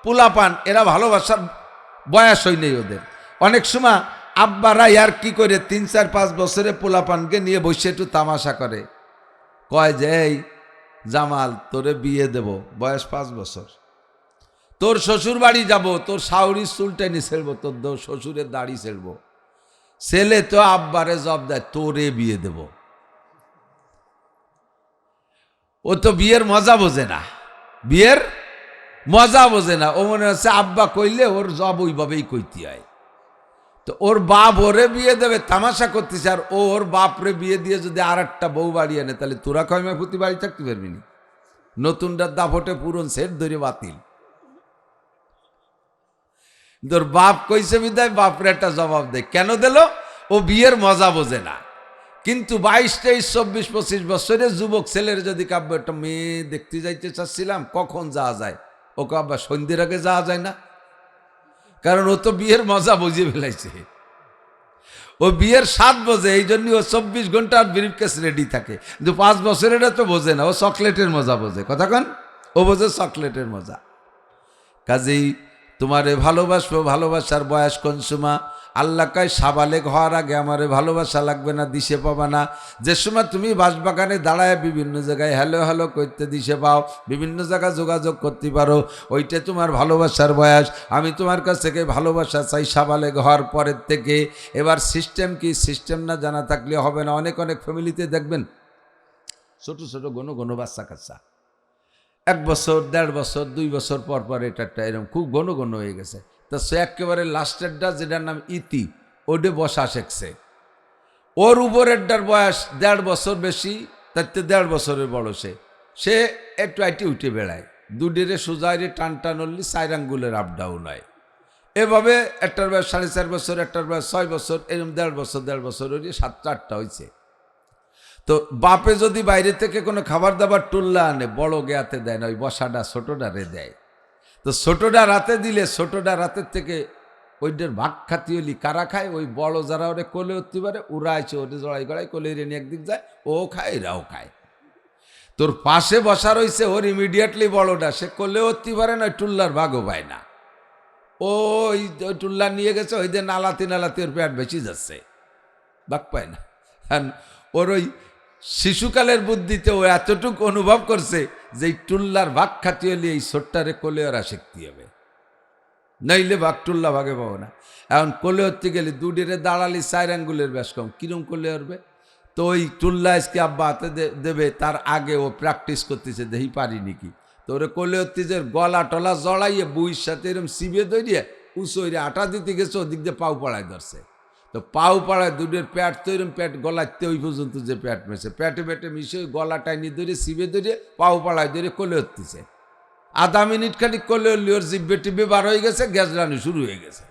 পুলাপান এরা ভালোবাসার বয়স হয় নেই ওদের। অনেক সময় আব্বারা আর কি করে 3-4-5 বছরে পোলাপানকে নিয়ে বসে একটু তামাশা করে, কয় যে এই জামাল তোরে বিয়ে দেব, বয়স 5 বছর, তোর শ্বশুর বাড়ি যাব, তোর শাওরির চুল টেনে ছেড়বো, তোর শ্বশুরের দাড়ি ছেড়বো। ছেলে তো আব্বারে জব দেয়, তোরে বিয়ে দেব। ও তো বিয়ের মজা বোঝে না, বিয়ের মজা বোঝে না। ও মনে হচ্ছে আব্বা কইলে ওর জব ওইভাবেই কইতে হয়। তো ওর বাপ ওরে বিয়ে দেবে, তামাশা করতেছে, আর ওর বাপরে বিয়ে দিয়ে যদি আর একটা বউ বাড়ি আনে, তাহলে তোরা কয়মা প্রতি বাড়ি থাকতে পারবি না। নতুনটার দাফটে পুরন সেট ধরে বাতিল। তোর বাপ কইছে বিদায় বাপরে একটা জবাব দেয়, কেন দিল? ও বিয়ের মজা বোঝে না। কিন্তু 22, 23, 24, 25 বছরের যুবক ছেলের যদি কাব্য একটা মেয়ে দেখতে যাইতে চাচ্ছিলাম, কখন যাওয়া যায়? ও কাব্বা সন্ধ্যের আগে যাওয়া যায় না, কারণ ও তো বিয়ের মজা বুঝে ফেলাইছে। ও বিয়ের 7 বোঝে, এই জন্য ও 24 ঘন্টার ব্রিফকেস রেডি থাকে। কিন্তু 5 বছরের তো বোঝে না, ও চকলেটের মজা বোঝে। কথা কন, ও বোঝে চকলেটের মজা। কাজেই তোমারে ভালোবাসবো, ভালোবাসার বয়স কোন সময়? আল্লাহ কয় সাবালেগ হওয়ার আগে আমারে ভালোবাসা লাগবে না, দিশে পাবা না। যে সময় তুমি বাঁশবাগানে দাঁড়ায় বিভিন্ন জায়গায় হ্যালো হ্যালো করতে দিশে পাও, বিভিন্ন জায়গায় যোগাযোগ করতে পারো, ওইটা তোমার ভালোবাসার বয়স। আমি তোমার কাছ থেকে ভালোবাসা চাই সাবালেগ হওয়ার পরের থেকে। এবার সিস্টেম কি, সিস্টেম না জানা থাকলে হবে না। অনেক অনেক ফ্যামিলিতে দেখবেন ছোট ছোট ঘন বাচ্চা কাচ্চা 1 বছর 1.5 বছর 2 বছর পর পর এটা এরকম খুব ঘন হয়ে গেছে। তো সে একেবারে লাস্টেরটা যেটার নাম ইতি, ওডে বসা শিখছে। ওর উপরেরটার বয়স 1.5 বছর বেশি, তার 1.5 বছরের বড়। সে একটু আইটি উঠে বেড়ায়, দুডেরে সোজাইরে টান টান হলি 4 আঙ্গুলের আপ ডাউন হয়। এভাবে একটার বয়স 4.5 বছর, একটার বয়স 6 বছর, এরকম 1.5 বছর হয়ে 7-8টা হয়েছে। তো বাপে যদি বাইরে থেকে কোনো খাবার দাবার টুল্লা আনে, বড় গেয়াতে দেয় না, ওই বসাটা ছোটটারে দেয়। তো ছোটটা রাতে দিলে ছোটটা রাতের থেকে ওইটার ভাগ খাতি হলি কারা খায়, ওই বড় যারা ওরে কোলে উঠতে পারে ওরা আছে, ওটা জড়াই গড়াই কোলে রেনে একদিক যায়, ও খায় এরাও খায়। তোর পাশে বসা রয়েছে ওর ইমিডিয়েটলি বড়টা, সে কোলে উঠতে পারে না, ওই টুল্লার ভাগও পায় না। ওই টুল্লা নিয়ে গেছে, ওই যে নালাতে নালাতে ওর পেট বেশি যাচ্ছে, ভাগ পায় না। ওর ওই শিশুকালের বুদ্ধিতে ও এতটুকু অনুভব করছে যে এই টুল্লার ভাগ খাতি হলে এই ছোট্টারে কোলে ওরা শিখতে হবে, নইলে ভাগ টুল্লা ভাগে পাবো না। এখন কোলে হতে গেলে দুডেরে দাঁড়ালি 4 আঙ্গুলের বেশ কম, কিরম কোলে উঠবে? তো ওই টুল্লা আজকে আব্বা হাতে দেবে, তার আগে ও প্র্যাকটিস করতেছে, দেখি পারি নাকি। তো ওরে কোলে হতে যে গলা টলা জড়াইয়ে বইয়ের সাথে এরকম সিবে দৌড়িয়ে উঁচুরে আটা দিতে গেছে, ওদিক দিয়ে পাও পাড়ায় ধরছে। তো পাও পাড়ায় দুধের প্যাট তো এরকম প্যাট গলাতে ওই পর্যন্ত যে প্যাট মেশে প্যাটে প্যাটে মিশে ওই গলা টাইনি ধরে সিবে ধরে পাও পাড়ায় ধরে কোলে হতেছে। 1/2 মিনিট খানিক কোলে হলি ওর জিব্বে টিব্বে বার হয়ে গেছে, গ্যাস রানি শুরু হয়ে গেছে।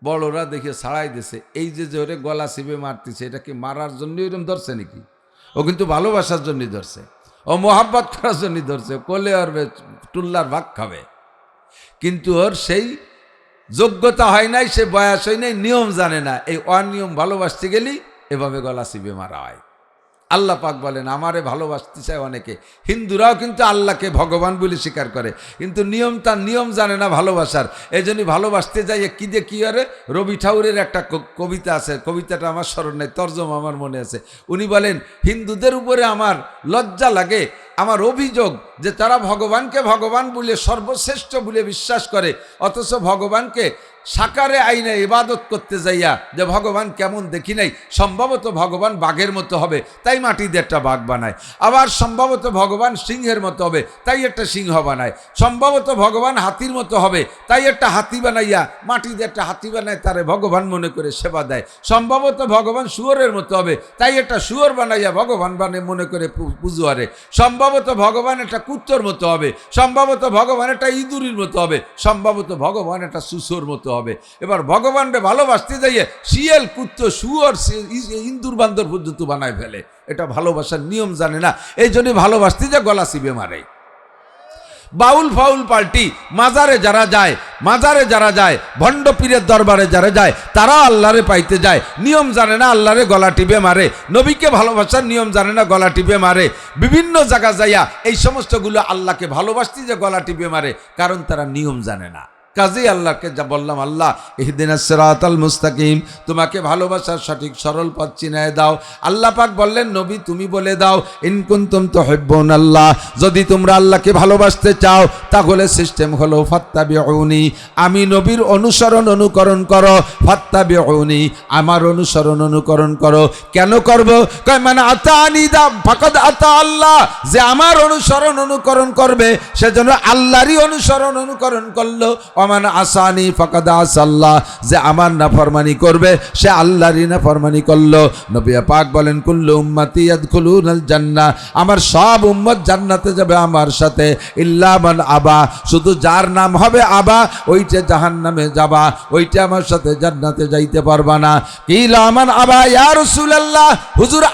বড়রা দেখে ছাড়াই দিছে, এই যে ওরে গলা সিবে মারতেছে, এটা কি মারার জন্য এরকম ধরছে নাকি? ও কিন্তু ভালোবাসার জন্যই ধরছে, ও মোহাব্বত করার জন্যই ধরছে। কোলে ওর টুল্লার ভাগ খাবে, কিন্তু ওর সেই যোগ্যতা হয় নাই, সে বয়স হয় নাই, নিয়ম জানে না। এই অনিয়ম ভালোবাসতে গেলেই এভাবে গলা চিপে মারা হয়। আল্লাহ পাক বলেন আমারে ভালোবাসতে চায় অনেকে। হিন্দুরাও কিন্তু আল্লাহকে ভগবান বলে স্বীকার করে, কিন্তু নিয়ম তার নিয়ম জানে না ভালোবাসার। এই জন্যই ভালোবাসতে যাই কি যে কি আরে রবি ঠাকুরের একটা কবিতা আছে, কবিতাটা আমার স্মরণ নেই, তর্জমা আমার মনে আছে। উনি বলেন হিন্দুদের উপরে আমার লজ্জা লাগে, আমার অভিযোগ যে তারা ভগবানকে ভগবান বলে সর্বশ্রেষ্ঠ বলে বিশ্বাস করে, অথচ ভগবানকে সাকারে আইনে ইবাদত করতে যাইয়া যে ভগবান কেমন দেখি নাই, সম্ভবত ভগবান বাঘের মতো হবে তাই মাটি দিয়ে একটা বাঘ বানায়, আবার সম্ভবত ভগবান সিংহের মতো হবে তাই একটা সিংহ বানায়, সম্ভবত ভগবান হাতির মতো হবে তাই একটা হাতি বানাইয়া মাটি দিয়ে একটা হাতি বানায়, তারে ভগবান মনে করে সেবা দেয়, সম্ভবত ভগবান শুয়োরের মতো হবে তাই একটা শুয়োর বানাইয়া ভগবান মনে করে পুজো হারে, সম্ভবত ভগবান একটা কুত্তর মতো হবে, সম্ভবত ভগবান একটা ইঁদুরের মতো হবে, সম্ভবত ভগবান একটা সুসোর মতো হবে। এবার ভগবানকে ভালোবাসতে যাইয়ে শিয়াল কুত্তো শুয়োর ইন্দুর বান্দর পর্যন্ত বানায় ফেলে। এটা ভালোবাসার নিয়ম জানে না, এই জন্য ভালোবাসতে যা গলা চিপে মারে। বাউল ফাউল পার্টি মাজারে যারা যায় ভণ্ড পীরের দরবারে যারা যায় তারা আল্লাহরে পাইতে যায়, নিয়ম জানে না, আল্লাহরে গলা টিপে মারে। নবীকে ভালোবাসার নিয়ম জানে না, গলা টিপে মারে। বিভিন্ন জায়গা যাইয়া এই সমস্তগুলো আল্লাহকে ভালোবাসতে যে গলা টিপে মারে, কারণ তারা নিয়ম জানে না। কাজেই আল্লাহকে যা বললাম, আল্লাহ ইহদিনাস সিরাতাল মুস্তাকিম, তোমাকে ভালোবাসার সঠিক সরল পথ চিনায় দাও। আল্লাহ পাক বললেন নবী তুমি বলে দাও ইন কুনতুম তুহিব্বুনাল্লাহ, যদি তোমরা আল্লাহকে ভালোবাসতে চাও তাহলে সিস্টেম হলো ফাত্তাবিউনি, আমি নবীর অনুকরণ করো, ফাত্তাবিউনি আমার অনুকরণ করো। কেন করব? কয় মানে আতানি দা ফাকাদ আতা আল্লাহ, যে আমার অনুকরণ করবে সেজন্য আল্লাহরই অনুকরণ করলো। ওমান আসানি ফাকাদ আসাল্লাহ, যে আমার নাফরমানি করবে সে আল্লাহরই নাফরমানি করলো। নবী পাক বলেন কুল্লু উম্মতি ইয়াদখুলুনাল জান্নাহ, আমার সব উম্মত জান্নাতে যাবে আমার সাথে, ইল্লা মান আবা, শুধু যার নাম হবে আবা ওইটা জাহান্নামে যাবা, ওইটা আমার সাথে জান্নাতে যাইতে পারবা না। কিলা মান আবা ইয়া রাসূলুল্লাহ, হুজুর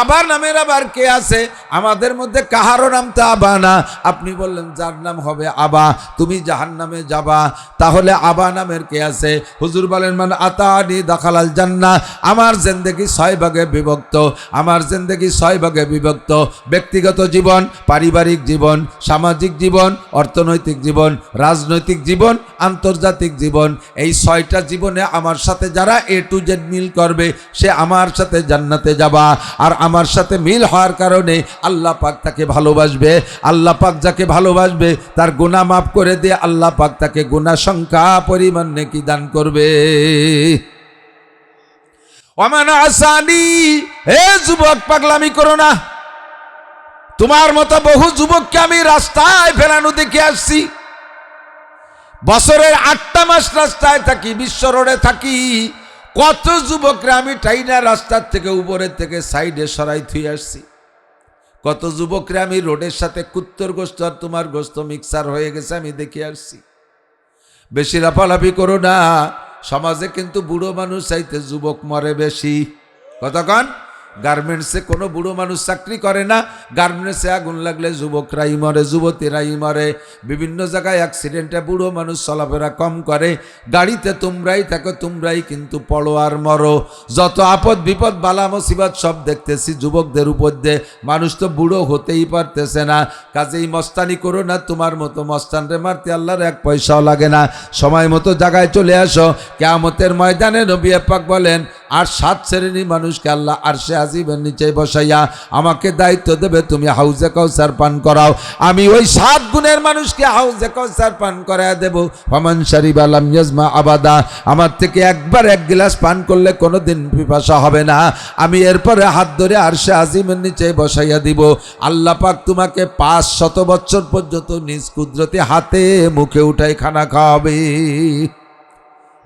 আবা নামের আবার কে আছে? আমাদের মধ্যে কাহারও নাম তো আবা না। আপনি বললেন যার নাম হবে আবা তুমি জাহান্নামে যাবা। আসাল্লাহ। তাহলে আবা নামের কে আছে? হুজুর বলেন মান আতানি দাখালাল জান্নাহ। আমার জিন্দেগি 6 ভাগে বিভক্ত, আমার জিন্দেগি 6 ভাগে বিভক্ত। ব্যক্তিগত জীবন, পারিবারিক জীবন, সামাজিক জীবন, অর্থনৈতিক জীবন, রাজনৈতিক জীবন, আন্তর্জাতিক জীবন। এই 6টা জীবনে আমার সাথে যারা A to Z মিল করবে সে আমার সাথে জান্নাতে যাবা। আর আমার সাথে মিল হওয়ার কারণে আল্লাহ পাক তাকে ভালোবাসবে। আল্লাহ পাক যাকে ভালোবাসবে তার গুনাহ মাফ করে দিয়ে আল্লাহ পাক তাকে গুনাহ সংখ্যা পরিমাণ নেকি দান করবে। ওমান আসানি, হে যুবক পাগলামি করো না। তোমার মতো বহু যুবককে আমি রাস্তায় ফেরানো দেখে আসছি। বছরের 8টা মাস রাস্তায় থাকি, বিশ্ব রোডে থাকি। কত যুবকরা আমি টাইনা রাস্তার থেকে উপরের থেকে সাইডে সরাই থুই আসছি। কত যুবকরা আমি রোডের সাথে কুত্তর গোস্ত আর তোমার গোস্ত মিক্সার হয়ে গেছে আমি দেখে আসছি। বেশি লাফালাফি করো না। সমাজে কিন্তু বুড়ো মানুষ চাইতে যুবক মরে বেশি। কতক্ষণ? গার্মেন্টসে কোনো বুড়ো মানুষ চাকরি করে না। গার্মেন্টসে আগুন লাগলে যুবকরাই মরে, যুবতীরাই মরে। বিভিন্ন জায়গায় অ্যাক্সিডেন্টে বুড়ো মানুষ চলাফেরা কম করে। গাড়িতে তোমরাই থাকো, তোমরাই কিন্তু পড়ো আর মরো। যত আপদ বিপদ বালা মুসিবত সব দেখতেছি যুবকদের উপর দিয়ে। মানুষ তো বুড়ো হতেই পারতেছে না। কাজেই মস্তানি করো না। তোমার মতো মস্তানরে মারতে আল্লাহর 1 পয়সাও লাগে না। সময় মতো জায়গায় চলে আসো। কিয়ামতের ময়দানে নবী পাক বলেন আর 7 শ্রেণীর মানুষকে আল্লাহ আরশে আজিমের নিচে বসাইয়া আমাকে দায়িত্ব দেবে, তুমি হাউজে কাউসার পান করাও। আমি ওই 7 গুণের মানুষকে হাউজে কাউসার পান করায় দেব। ফামান শারিবা লাম ইয়াজমা আবাদা। আমার থেকে একবার 1 গ্লাস পান করলে কোনোদিন পিপাসা হবে না। আমি এরপরে হাত ধরে আরশে আজিমের নিচে বসাইয়া দিব। আল্লাহ পাক তোমাকে 500 বছর পর্যন্ত নিজ কুদরতে হাতে মুখে উঠাই খানা খাওয়াবে।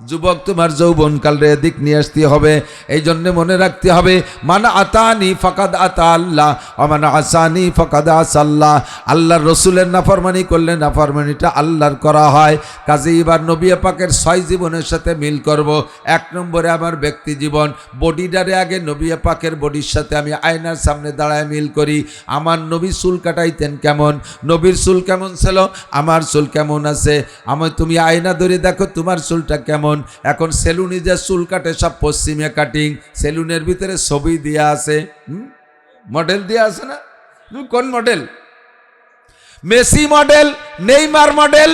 যুবক, তোমার যৌবনকালে দিক নিয়ে আসতে হবে। এই জন্য মনে রাখতে হবে মান আতানি ফাকাদ আতা আল্লাহ ওয়া মান আসানি ফাকাদ আসাল্লাহ। আল্লাহর রসুলের নাফরমানি করলে নাফরমানিটা আল্লাহর করা হয়। কাজে এবার নবী পাকের 6 জীবনের সাথে মিল করব। 1 নম্বরে আমার ব্যক্তি জীবন। বডিটারে আগে নবী পাকের বডির সাথে আমি আয়নার সামনে দাঁড়ায় মিল করি। আমার নবী চুল কাটাইতেন কেমন, নবীর চুল কেমন ছিল, আমার চুল কেমন আছে। তুমি আয়না ধরে দেখো তোমার চুলটা কেমন। এখন সেলুনে যে চুল কাটে সব পশ্চিমে কাটিং। সেলুনের ভিতরে ছবি দেয়া আছে, মডেল দেয়া আছে না? তুমি কোন model? Messi model, Neymar model,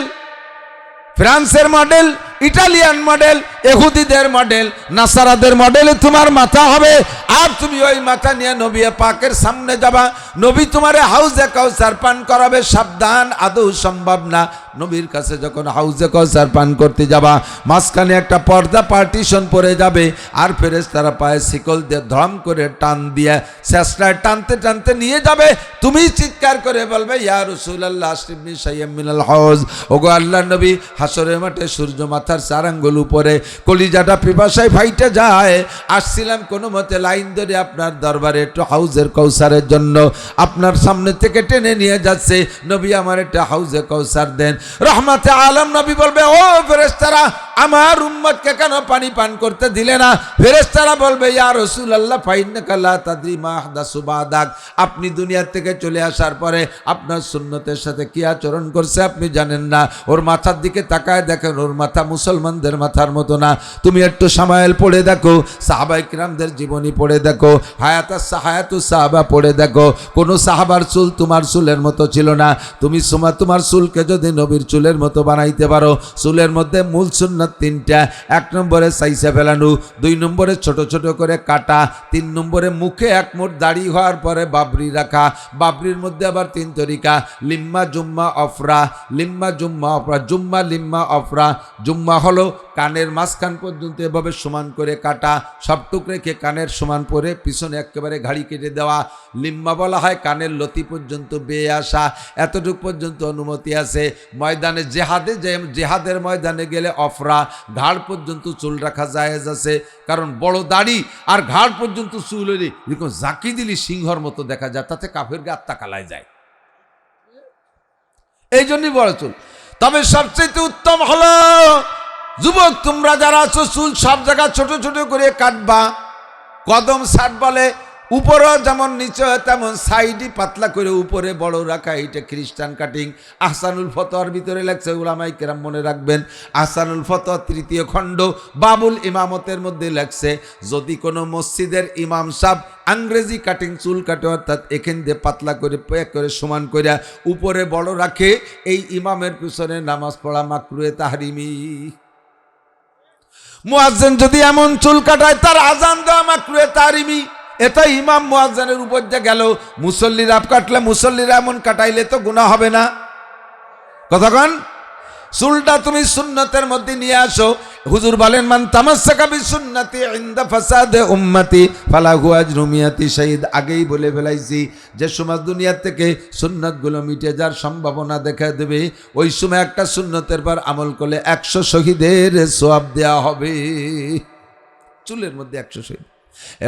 ফ্রান্সের মডেল, ইটালিয়ান মডেল, ইহুদিদের মডেল, নাসারাদের মডেলে তোমার মাথা হবে। আর তুমি ওই মাথা নিয়ে নবী পাকের সামনে যাবা। নবী তোমারে হাউজে কাউসার পান করাবে। সাবধান, আদৌ সম্ভব না। নবীর কাছে যখন হাউজে কাউসার পান করতে যাবা, মাঝখানে একটা পর্দা পার্টিশন পড়ে যাবে। আর ফেরেশতারা পায়ে শিকল দিয়ে ধম করে টান দিয়ে শেষটায় টানতে টানতে নিয়ে যাবে। তুমি চিৎকার করে বলবে ইয়া রাসূলুল্লাহ আশরিফনি শাইয়্যাম মিনাল হাউজ। ওগো আল্লাহর নবী, হাসরের মাঠে সূর্য মাথার 4 আঙ্গুল উপরে, কলিজাটা পিপাসায় ফাইটে যায়। আসছিলাম কোনো মতে লাইন ধরে আপনার দরবারে একটু হাউজের কাউসারের জন্য। আপনার সামনে থেকে টেনে নিয়ে যাচ্ছে। নবী আমার একটা হাউজে কাউসার দেন। রহমাতে আলম নবী বলবে ও ফেরেশতারা, আমার উম্মতকে কেন পানি পান করতে দিলে না? ফেরেশতারা বলবে ইয়া রাসূলুল্লাহ ফাইন্নাকা লা তাদরি মা আহদাসু বাদাক। আপনি দুনিয়া থেকে চলে আসার পরে আপনার সুন্নতের সাথে কি আচরণ করছে আপনি জানেন না। ওর মাথার দিকে তাকায় দেখেন, ওর মাথা মুসলমানদের মাথার মতো না। তুমি একটু সামায়েল পড়ে দেখো, সাহাবায়ে কিরামদের জীবনী পড়ে দেখো, হায়াতুস সাহাবা পড়ে দেখো। কোন সাহাবার চুল তোমার চুলের মতো ছিল না। তুমি তোমার চুলকে যদি নবীর চুলের মতো বানাইতে পারো, চুলের মধ্যে মূল সুন্নাত 3টা। 1 নম্বরে সাইসা ফেলানো, 2 নম্বরে ছোট ছোট করে কাটা, 3 নম্বরে মুখে 1 মুঠ দাড়ি হওয়ার পরে বাবরি রাখা। বাবরির মধ্যে আবার 3 তরিকা, লিম্মা জুম্মা অফরা, লিম্মা জুম্মা অফরা, জুম্মা লিম্মা অফরা। জুম্মা হলো কানের মাঝখান পর্যন্ত এভাবে সমান করে কাটা, সব টুক রেখে কানের সমান পরে পিছনে একেবারে ঘাড়ি কেটে দেওয়া। লিম্মা বলা হয় কানের লতি পর্যন্ত বেয়ে আসা, এতটুক পর্যন্ত অনুমতি আছে। ময়দানে জেহাদের ময়দানে গেলে অফরা, ঘাড় পর্যন্ত চুল রাখা জায়েজ আছে। কারণ বড় দাড়ি আর ঘাড় পর্যন্ত চুল হলে এরকম জাকি দিলি সিংহর মতো দেখা যায়, তাতে কাফেরকে আত্মা কালায় যায়। এই জন্যই বড় চুল। তবে সবচেয়ে উত্তম হলো যুবক তোমরা যারা আছো, চুল সব জায়গা ছোট ছোট করে কাটবা। কদম শার্ট বলে, উপরেও যেমন নিচে তেমন সাইডই পাতলা করে উপরে বড় রাখা, এটা খ্রিস্টান কাটিং। আহসানুল ফতোয়ার ভিতরে লেখছে, উলামায়ে কেরাম মনে রাখবেন, আহসানুল ফতোয়া 3য় খণ্ড বাবুল ইমামতের মধ্যে লেখছে, যদি কোনো মসজিদের ইমাম সাহেব আংরেজি কাটিং চুল কাটে, অর্থাৎ এখান দিয়ে পাতলা করে প্যাক করে সমান করে উপরে বড় রাখে, এই ইমামের পিছনে নামাজ পড়া মাকরুহে তাহরিমি। মুয়াজ্জিন যদি এমন চুল কাটায়, তার আজান দেওয়া মাকরুহে তাহরিমি। এটা ইমাম মুয়াজ্জিনের উপর যে গেল, মুসল্লিরা কাটলে, মুসল্লিরা এমন কাটাইলে তো গুনাহ হবে না? কতক্ষণ চুলটা তুমি সুন্নতের মধ্যে নিয়ে আসো। হুজুর বলেন, মান তামাসসাকা বিসুন্নতি ইনদা ফাসাদে উম্মতি ফালাহু আজরু মিয়াতি শাহীদ। আগেই বলে ফেলাইছি, যে সমাজ দুনিয়া থেকে সুন্নতগুলো মিটে যাওয়ার সম্ভাবনা দেখা দেবে, ওই সময় একটা সুন্নতের পর আমল করলে 100 শহীদের সওয়াব দেওয়া হবে। চুলের মধ্যে 100 শহীদ।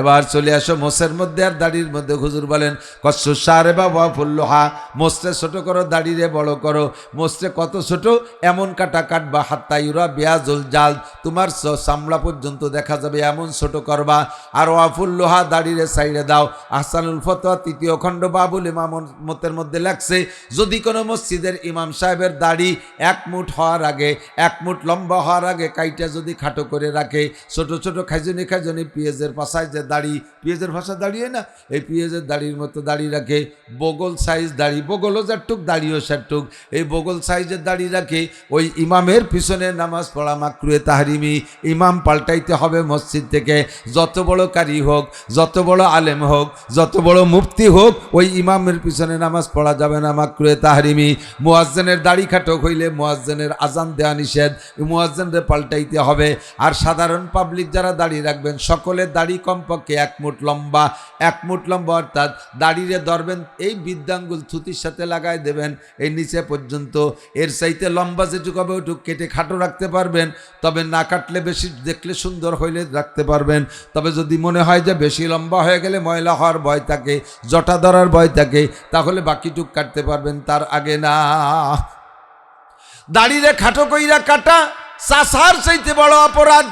এবার চলে আসো মোসের মধ্যে আর দাড়ির মধ্যে। হুজুর বলেন, কসু সারে বাবা ফুল্লোহা, মোসরে ছোট করো, দাড়িরে বড় করো। মোসরে কত ছোট? এমন কাটা কাটবা, হাত্তা ইউরা বিয়াজুল জাল, তোমার চামড়া পর্যন্ত দেখা যাবে, এমন ছোট করবা। আর ওয়াফুল্লোহা, দাড়িরে সাইডে দাও। আহসানুল ফতোয়া 3য় খণ্ড বাবুল ইমামতের মধ্যে লেখছে, যদি কোনো মসজিদের ইমাম সাহেবের দাড়ি 1 মুঠ হওয়ার আগে, 1 মুঠ লম্বা হওয়ার আগে কাইটা যদি খাটো করে রাখে, ছোট ছোট খাইজনি খাইজনি পেঁয়াজের পাশায় যে দাড়ি, পেঁয়াজের ভাষা দাঁড়িয়ে না, এই পেঁয়াজের দাড়ির মতো দাড়ি রাখে, বগল সাইজ দাড়ি, বগলও যারটুক দাড়িও সারটুক, এই বগল সাইজের দাড়ি রাখে, ওই ইমামের পিছনে নামাজ পড়া মাকরুহে তাহরিমি। ইমাম পাল্টাইতে হবে মসজিদ থেকে, যত বড় কারি হোক, যত বড় আলেম হোক, যত বড় মুফতি হোক, ওই ইমামের পিছনে নামাজ পড়া যাবে না, মাকরুহে তাহরিমি। মুয়াজ্জিনের দাড়ি খাটক হইলে মুয়াজ্জিনের আজান দেওয়া নিষেধ, মুয়াজ্জিনরে পাল্টাইতে হবে। আর সাধারণ পাবলিক যারা দাড়ি রাখবেন, সকলের দাড়ি কমপক্ষে 1 মুঠ লম্বা, 1 মুঠ লম্বা, অর্থাৎ দাড়িরে ধরবেন, এই বৃদ্ধাঙ্গুল থুতির সাথে লাগাই দেবেন এই নিচে পর্যন্ত। এর চাইতে লম্বা যেটুকু হবে ওটুকু কেটে খাটো রাখতে পারবেন, তবে না কাটলে, বেশি দেখলে সুন্দর হইলে রাখতে পারবেন। তবে যদি মনে হয় যে বেশি লম্বা হয়ে গেলে ময়লা হওয়ার ভয় থাকে, জটা ধরার ভয় থাকে, তাহলে বাকিটুক কাটতে পারবেন, তার আগে না। দাড়িরে খাটো কইরা কাটা চাষার চাইতে বড় অপরাধ।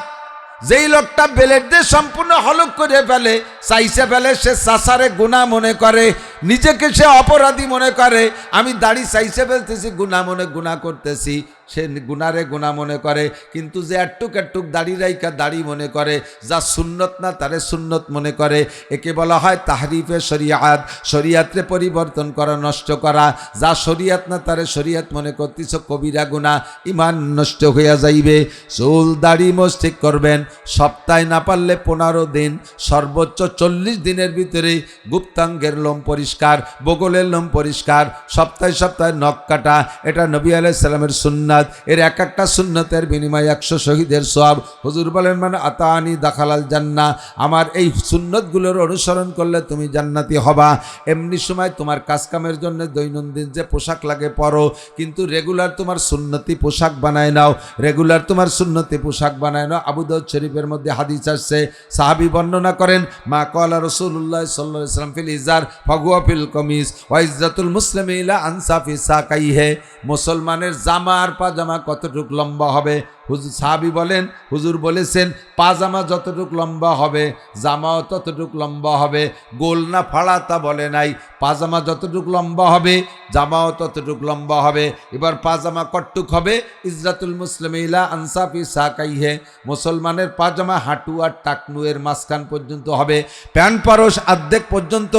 যেই লোকটা বেলেট দিয়ে সম্পূর্ণ হলক করে ফেলে, চাইছে ফেলে, সে চাষারে গুনাহ মনে করে, নিজেকে সে অপরাধী মনে করে। আমি দাড়ি চাইছে ফেলতেছি, গুনাহ মনে গুনাহ করতেছি, সে গুনারে গুনাহ মনে করে। কিন্তু যে একটুক একটুক দাড়ি রাইকা দাড়ি মনে করে, যা সুন্নত না তারে সুন্নত মনে করে, একে বলা হয় তাহরিফে শরিয়াত। শরিয়াতরে পরিবর্তন করা, নষ্ট করা। যা শরিয়াত না তারে শরিয়াত মনে করতেছ, কবিরা গুনাহ, ইমান নষ্ট হইয়া যাইবে। চুল দাড়ি মোছ ঠিক করবেন, সপ্তাহে না পারলে 15 দিন, সর্বোচ্চ 40 দিনের ভিতরে গুপ্তাঙ্গের লোম পরিষ্কার, বগলের লোম পরিষ্কার, সপ্তাহে সপ্তাহে নখ কাটা, এটা নবী আলাইহিস সালামের সুন্নাত। এর এক একটা সুন্নতের বিনিময়ে 100 শহীদের সওয়াব। হুজুর বলেন, মানে আতানি দাখালাল জান্নাহ, আমার এই সুন্নতগুলোর অনুসরণ করলে তুমি জান্নাতি হবা। এমনি সময় তোমার কাজকামের জন্য দৈনন্দিন যে পোশাক লাগে পরো, কিন্তু রেগুলার তোমার সুন্নতি পোশাক বানায় নাও, রেগুলার তোমার সুন্নতি পোশাক বানায় নাও। আবু দাউদ শরীফের মধ্যে হাদিস আসছে, সাহাবী বর্ণনা করেন, মা ক্বালা রাসূলুল্লাহ সাল্লাল্লাহু আলাইহি ওয়াসাল্লাম ফিল ইজার ফাগুয়া ফিল কমিস ওয়া ইজ্জাতুল মুসলিমি ইলা আনসাফি সাকাইহে। মুসলমানের জামার পাজামা কতটুক লম্বা হবে? হুজুর সাহাবী বলেন, হুজুর বলেছেন, পাজামা যতটুক লম্বা হবে জামাও ততটুক লম্বা হবে। গোল না ফাড়া তা বলে নাই, পাজামা যতটুক লম্বা হবে জামাও ততটুক লম্বা হবে। এবার পাজামা কতটুক হবে? ইজ্জাতুল মুসলিমি ইলা আনসাফি সাকাইহে, মুসলমানের পাজামা হাঁটু আর টাকনু এর মাঝখান পর্যন্ত হবে। প্যান্ট পারস অর্ধেক পর্যন্ত,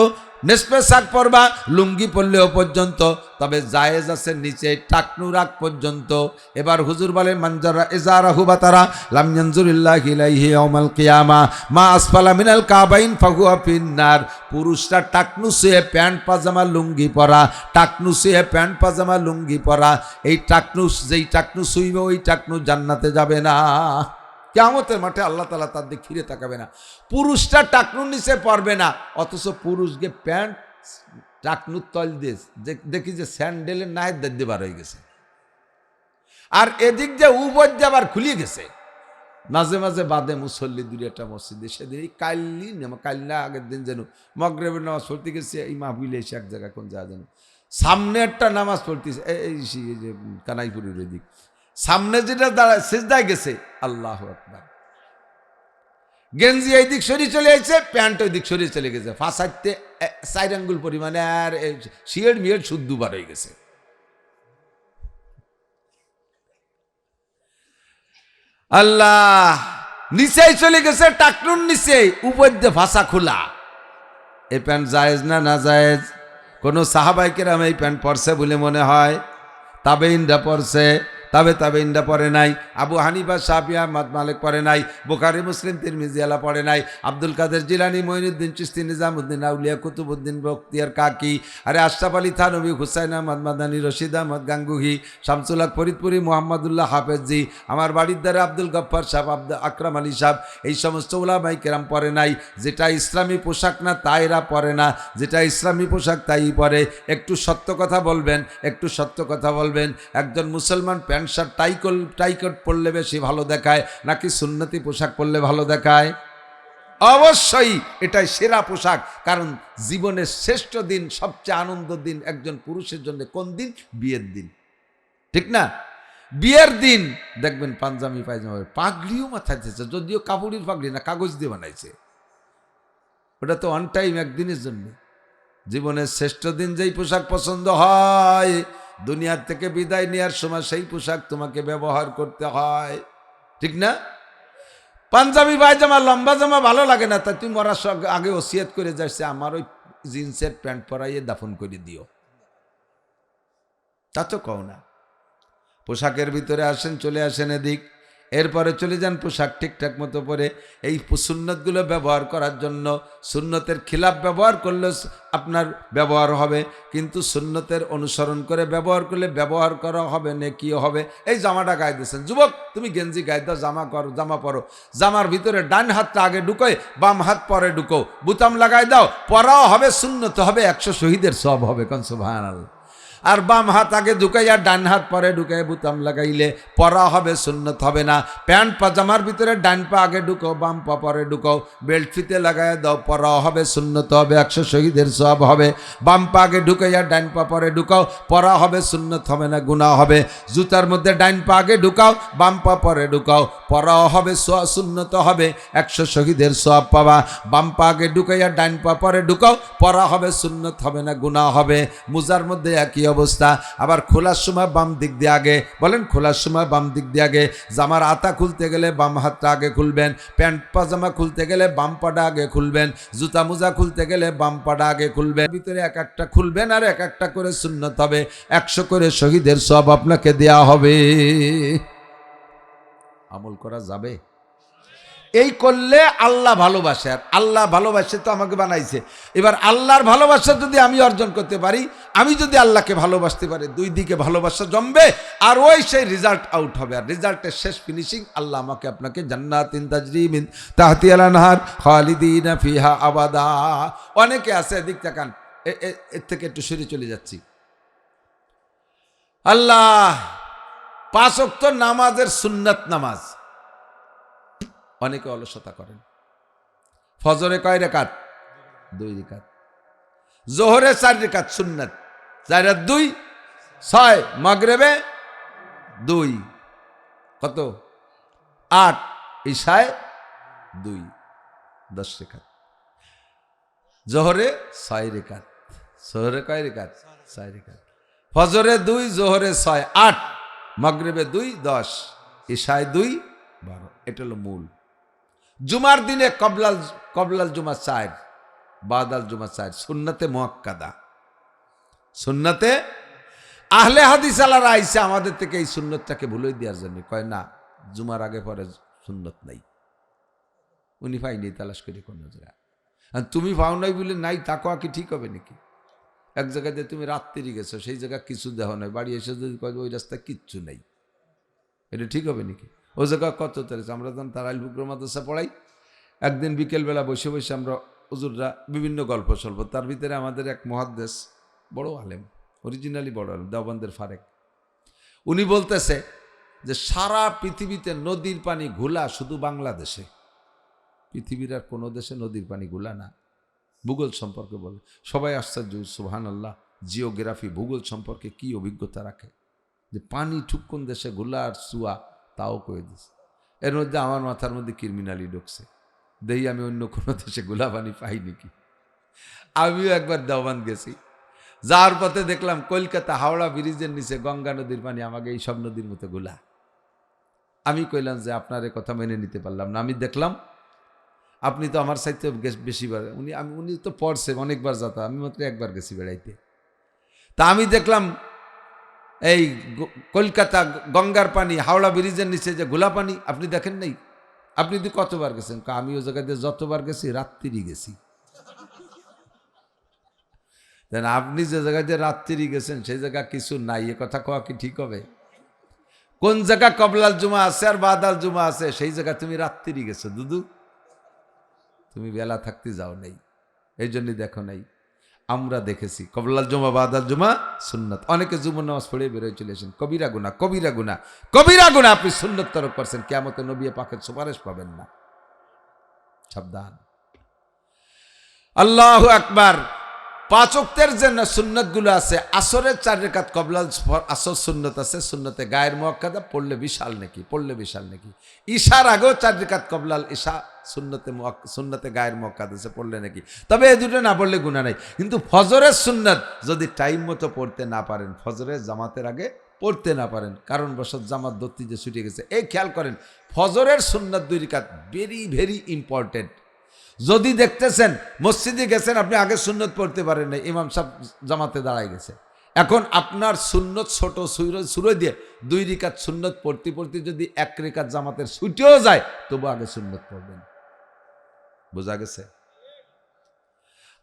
নেসপে শাক পরবা, লুঙ্গি পরলেও পর্যন্ত, তবে জায়েজ আছে নিচে টাকনু রাগ পর্যন্ত। এবার হুজুর বলেন, মানজারা ইজারাহু বাতারা লাম ইয়ানজুরিল্লাহু ইলাইহি ইয়াউমাল কিয়ামা মা আসফালা মিনাল কাবাইন ফাহুয়া ফিন্নার। পুরুষরা টাকনু শুয়ে প্যান্ট পাজামা লুঙ্গি পরা, টাকনু শুয়ে প্যান্ট পাজামা লুঙ্গি পরা, এই টাকনু, যেই টাকনু শুইবে ওই টাকনু জান্নাতে যাবে না। কিয়ামতের মাঠে আল্লাহ তাআলা তার দিকে ফিরে তাকাবে না। পুরুষটা টাকনুর নিচে পড়বে না, অথচ পুরুষকে প্যান্ট টাকনুর তল দিয়ে দেখি যে স্যান্ডেলের নায়ের দিয়ে বার হয়ে গেছে, আর এদিক যে উবর যে আবার খুলিয়ে গেছে। মাঝে মাঝে বাদে মুসল্লি দুই একটা মসজিদে, সেদিন এই কাল না আগের দিন যেন মগরিবের নামাজ পড়তে গেছে, এই মাহফিলে এসে এক জায়গায় কোন জায়গা যেন সামনে একটা নামাজ পড়তেছে, এই যে কানাইপুরের ওই দিক সামনে যেটা দাঁড়ায় সিজদায় গেছে, আল্লাহু আকবার। গেঞ্জি এই দিক সরিয়ে চলে যাচ্ছে, প্যান্ট ওই দিক সরিয়ে চলে গেছে, ফাঁসাইতে 4 আঙ্গুল পরিমাণে, আর শিয়ের মিয়ের সুদ দুবার হয়ে গেছে। আল্লাহ, নিচেই চলে গেছে, টাকনুর নিচে, উপর দিয়ে ভাষা খোলা। এই প্যান্ট জায়েজ না না জায়েজ? কোনো সাহাবায়ে কেরাম এই প্যান্ট পরছে বলে মনে হয়? তাবেইনরা পরছে, তাবেইনরা পরে নাই, আবু হানিফা শাফিঈ আহমদ মালিক পরে নাই, বুখারী মুসলিম তিরমিজি আলা পরে নাই, আব্দুল কাদের জিলানী মঈনুদ্দিন চিশতি নিজামুদ্দিন আউলিয়া কুতুবউদ্দিন বখতিয়ার কাকি, আরে আশরাফ আলী থানভী, হুসাইন আহমদ মাদানী, রশিদ আহমদ গাঙ্গুহি, শামসুল হক ফরিদপুরি, মোহাম্মদুল্লাহ হাফেজি, আমার বাড়ির দ্বারা আব্দুল গফফার সাহেব, আকরাম আলী সাহেব, এই সমস্ত উলামায়ে কেরাম পরে নাই। যেটা ইসলামী পোশাক না তাই এরা পরে না, যেটা ইসলামী পোশাক তাই পরে। একটু সত্য কথা বলবেন, একটু সত্য কথা বলবেন। একজন মুসলমান প্যান্ট শার্ট টাইকট পরলে বেশি ভালো দেখায় নাকি সুন্নতি পোশাক পরলে ভালো দেখায়? অবশ্যই এটাই সেরা পোশাক। কারণ জীবনের শ্রেষ্ঠ দিন, সবচেয়ে আনন্দের দিন একজন পুরুষের জন্য কোন দিন? বিয়ের দিন, ঠিক না? বিয়ের দিন দেখবেন পাঞ্জাবি পায়জামা, পাগড়িও মাথায় দিয়েছে, যদিও কাপড়ের পাগড়ি না, কাগজ দিয়ে বানাইছে। ওটা তো অন টাইম, একদিনের জন্য। জীবনের শ্রেষ্ঠ দিন যেই পোশাক পছন্দ হয়, দুনিয়ার থেকে বিদায় নেওয়ার সময় সেই পোশাক তোমাকে ব্যবহার করতে হয়, ঠিক না? পাঞ্জাবি পায়জামা, লম্বা জামা ভালো লাগে না, তাই তুমি মরার আগে ওসিয়ত করে যাচ্ছে আমার ওই জিন্সের প্যান্ট পরাইয়ে দাফন করে দিও, তা তো কও না। পোশাকের ভিতরে আসেন, চলে আসেন এদিক, এরপরে চলে যান পোশাক ঠিকঠাক মতো পরে। এই সুন্নতগুলো ব্যবহার করার জন্য, সুন্নতের খিলাফ ব্যবহার করলে আপনার ব্যবহার হবে, কিন্তু সুন্নতের অনুসরণ করে ব্যবহার করলে ব্যবহার করা হবে, নেকিও হবে। এই জামাটা গায়ে দিয়েছেন, যুবক তুমি গেঞ্জি গায়ে দাও, জামা পরো, জামার ভিতরে ডান হাতটা আগে ঢুকোয়, বাম হাত পরে ঢুকো, বুতাম লাগাই দাও, পরাও হবে, সুন্নত হবে, 100 শহীদের সওয়াব হবে। কোন সুবহানাল্লাহ। আর বাম হাত আগে ঢুকাইয়া ডান হাত পরে ঢুকাই বুতাম লাগাইলে পরা হবে, সুন্নত হবে না। প্যান্ট পাজামার ভিতরে ডান পা আগে ঢুকাও, বাম পা পরে ঢুকাও, বেল্ট ফিতে লাগাই দাও, পরা হবে, সুন্নত হবে, 100 শহীদের সওয়াব হবে। বাম পা আগে ঢুকাইয়া ডান পা পরে ঢুকাও, পরা হবে, সুন্নত হবে না, গুনাহ হবে। জুতার মধ্যে ডান পা আগে ঢুকাও, বাম পা পরে ঢুকাও, পরা হবে, সুন্নত হবে, 100 শহীদের সওয়াব পাবা। বাম পা আগে ঢুকাইয়া ডান পা পরে ঢুকাও, পরা হবে, সুন্নত হবে না, গুনাহ হবে। মুজার মধ্যে একই অবস্থা। আবার খোলার সময় বাম দিক দিয়ে আগে, বলেন খোলার সময় বাম দিক দিয়ে আগে। জামার আতা খুলতে গেলে বাম হাতটা আগে খুলবেন, প্যান্ট পাজামা খুলতে গেলে বাম পাটা আগে খুলবেন, জুতা মোজা খুলতে গেলে বাম পাটা আগে খুলবেন। ভিতরে এক একটা খুলবেন, আর এক একটা করে সুন্নত হবে, 100 করে শহীদের সওয়াব আপনাকে দেয়া হবে। আমল করা যাবে? এই করলে আল্লাহ ভালোবাসে, আর আল্লাহ ভালোবাসে তো আমাকে বানাইছে। এবার আল্লাহর ভালোবাসা যদি আমি অর্জন করতে পারি, আমি যদি আল্লাহকে ভালোবাসতে পারি, দুই দিকে ভালোবাসা জমবে, আর ওই সেই রেজাল্ট আউট হবে। আর রেজাল্টের শেষ ফিনিশিং আল্লাহ আমাকে আপনাকে জান্নাতিন তাজরি মিন তাহতিহাল আনহার খালিদিনা ফিহা আবাদা। অনেকে আছে, এদিক তাকান, এর থেকে একটু সরে চলে যাচ্ছি। আল্লাহ 5 ওয়াক্ত নামাজের সুন্নাত নামাজ অনেকে অলসতা করেন। ফজরে কয় রাকাত? 2 রাকাত। জোহরে 4 রাকাত সুন্নাত, 4 আর 2 6। মাগরিবে 2, কত? 8। ইশায় 2, 10 রাকাত। জোহরে 6 রাকাত। জোহরে কয় রাকাত? 6 রাকাত। ফজরে 2, জোহরে 6, 8। মাগরিবে 2, 10। ইশায় 2, 12। এটা হলো মূল। জুমার দিনে কবলাল জুমা 4, বাদাল জুমা 4, সুন্নতে মুআক্কাদা। সুন্নতে আহলে হাদিস আলারা আইসা আমাদের থেকে এই সুন্নতটাকে ভুলে দেওয়ার জন্য কয় না, জুমার আগে পরে সুন্নত নাই। উনি পাইনি, তালাশ করে কোন জায়গায়। তুমি পাও নাই বলে নাই তাকওয়া কি ঠিক হবে নাকি? এক জায়গায় দিয়ে তুমি রাত্রি গেছো, সেই জায়গায় কিছু দেহ নাই, বাড়ি এসে যদি কয় ওই রাস্তায় কিচ্ছু নাই, এটা ঠিক হবে নাকি? ওই জায়গা কত তারিখ আমরা যখন তারাইল বুকর মাদ্রাসা পড়াই, একদিন বিকেলবেলা বসে বসে আমরা হুজুররা বিভিন্ন গল্প সল্প, তার ভিতরে আমাদের এক মুহাদ্দিস, বড় আলেম, অরিজিনালি বড় আলেম, দেওবন্দের ফারেক, উনি বলতেছে যে সারা পৃথিবীতে নদীর পানি ঘোলা শুধু বাংলাদেশে, পৃথিবীর আর কোনো দেশে নদীর পানি ঘোলা না। ভূগোল সম্পর্কে বলে সবাই আশ্চর্য, সুবহানাল্লাহ। জিওগ্রাফি, ভূগোল সম্পর্কে কি অভিজ্ঞতা রাখে যে পানি ঠিক কোন দেশে ঘোলা আর সুয়া, তাও কয়ে দিচ্ছে। এর মধ্যে আমার মাথার মধ্যে ক্রিমিনালি ঢুকছে। দেই আমি অন্য কোনো দেশে গোলা পানি পাই নাকি। আমিও একবার দেওবান গেছি, যার পথে দেখলাম কলকাতা হাওড়া ব্রিজের নিচে গঙ্গা নদীর পানি আমাকে এই সব নদীর মতো গোলা। আমি কইলাম যে আপনার এ কথা মেনে নিতে পারলাম না। আমি দেখলাম আপনি তো আমার সাথে বেশিবার, উনি তো পড়ছে অনেকবার যাতা, আমি মাত্র একবার গেছি বেড়াইতে। তা আমি দেখলাম এই কলকাতা গঙ্গার পানি হাওড়া ব্রিজের নিচে যে গোলা পানি আপনি দেখেন নাই? আপনি তো কতবার গেছেন? আমি ওই জায়গায় যতবার গেছি রাত্রিরই গেছি। দেন আপনি যে জায়গায় যে রাত্রি গেছেন সেই জায়গা কিছু নাই, এ কথা কওয়া কি ঠিক হবে? কোন জায়গা কবলাল জুমা আছে আর বাদাল জুমা আছে, সেই জায়গা তুমি রাত্রি গেছো দুদু, তুমি বেলা থাকতে যাও নাই, এই জন্যই দেখো নাই। আমরা দেখেছি কবলাল জুমা বাদাল জুমা সুন্নত। অনেকে জুমা নামাজ পড়ে বেরোয় চলেছেন, কবিরা গুনাহ, কবিরা গুনাহ, কবিরা গুনাহ। আপনি সুন্নত তরক করছেন, কিয়ামতে নবী পাকের সুপারিশ পাবেন না, সাবধান। আল্লাহু আকবার। 5 ওয়াক্তের যে সুন্নত গুলো আছে, আসরের 4 রাকাত কবলাল আসর সুন্নত আছে, সুন্নতে গায়ের মুআক্কাদা, পড়লে বিশাল নাকি, পড়লে বিশাল নাকি। ঈশার আগেও 4 রাকাত কবলাল ঈশা সুন্নতে গায়ের মুআক্কাদা আছে, পড়লে নাকি। তবে এই দুটো না পড়লে গুনাহ নাই। কিন্তু ফজরের সুন্নত যদি টাইম মতো পড়তে না পারেন, ফজরের জামাতের আগে পড়তে না পারেন, কারণ বশত জামাত দত্তি যে ছুটে গেছে, এই খেয়াল করেন ফজরের সুন্নত 2 রাকাত ভেরি ভেরি ইম্পর্টেন্ট। যদি দেখতেছেন মসজিদে গেছেন, আপনি আগে সুন্নত পড়তে পারেন না, ইমাম সাহেব জামাতে দাঁড়ায় গেছে, এখন আপনার সুন্নত ছোট সুরে দিয়ে 2 রাকাত সুন্নত পড়তে পড়তে যদি 1 রাকাত জামাতের ছুটেও যায়, তবু আগে সুন্নত পড়বেন। বোঝা গেছে?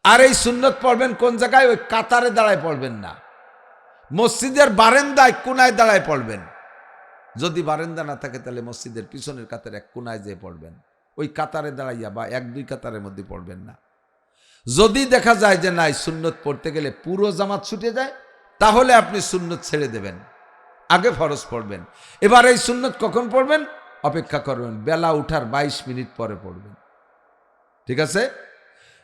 আর এই সুন্নত পড়বেন কোন জায়গায়? ওই কাতারে দাঁড়ায় পড়বেন না, মসজিদের বারান্দায় কোনায় দাঁড়ায় পড়বেন। যদি বারান্দা না থাকে তাহলে মসজিদের পিছনের কাতারে এক কোনায় যেয়ে পড়বেন, ওই কাতারে দাঁড়াইয়া বা 1-2 কাতারের মধ্যে পড়বেন না। যদি দেখা যায় যে নাই সুন্নত পড়তে গেলে পুরো জামাত ছুটে যায়, তাহলে আপনি সুন্নত ছেড়ে দেবেন, আগে ফরজ পড়বেন। এবার এই সুন্নত কখন পড়বেন? অপেক্ষা করবেন, বেলা উঠার 22 মিনিট পরে পড়বেন, ঠিক আছে?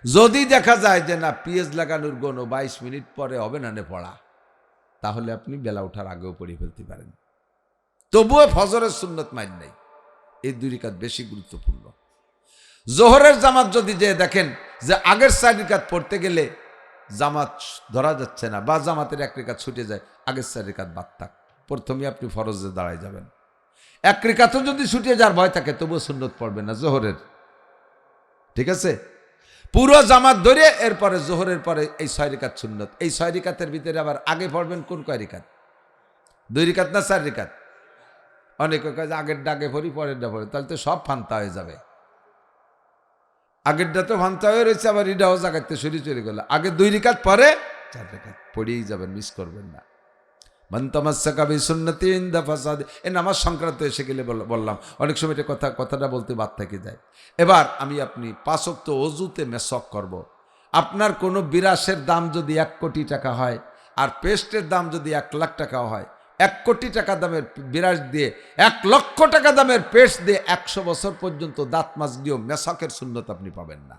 যদি দেখা যায় যে না পিএস লাগানোর গনো 22 মিনিট পরে হবে না পড়া, তাহলে আপনি বেলা উঠার আগেও পড়ে ফেলতে পারেন, তবুও ফজরের সুন্নত মাইন নাই। এই 2 রাকাত বেশি গুরুত্বপূর্ণ। জোহরের জামাত যদি যে দেখেন যে আগের 4 রাকাত পড়তে গেলে জামাত ধরা যাচ্ছে না, বা জামাতের 1 রাকাত ছুটে যায়, আগের 4 রাকাত বাদ থাক, প্রথমে আপনি ফরজে দাঁড়ায় যাবেন। 1 রাকাতও যদি ছুটে যাওয়ার ভয় থাকে, তবুও সুন্নত পড়বেন না জোহরের, ঠিক আছে? পুরো জামাত ধরে এরপরে জোহরের পরে এই 6 রাকাত সুন্নত। এই 6 রাকাতের ভিতরে আবার আগে পড়বেন কোন কয় রাকাত? 2 রাকাত না 4 রাকাত? অনেকে কয় আগের ডাকে পড়ি পরেরটা পড়ে, তাহলে তো সব ফান্তা হয়ে যাবে। আগেরটা তো ফান্তা হয়ে রয়েছে, আবার এটাও জাগাতে সরি চলে গেল। আগে 2 রাকাত পরে 4 রাকাত পড়েই যাবেন, মিস করবেন না। মান তামাসসাকা বিসুন্নতি ইনদা ফাসাদ, এই নামাজ সংক্রান্ত এসে গেলে বললাম, অনেক সময় এটা কথাটা বলতে বাদ থেকে যায়। এবার আপনি 5 ওয়াক্ত ওযুতে মেসওয়াক করব। আপনার কোনো বিরাসের দাম যদি 1 কোটি টাকা হয়, আর পেস্টের দাম যদি 1 লাখ টাকা হয়, 1 কোটি টাকা দামের বিরাস দিয়ে 1 লক্ষ টাকা দামের পেস্ট দিয়ে 100 বছর পর্যন্ত দাঁত মাজ দিয়েও মেসওয়াকের সুন্নত আপনি পাবেন না।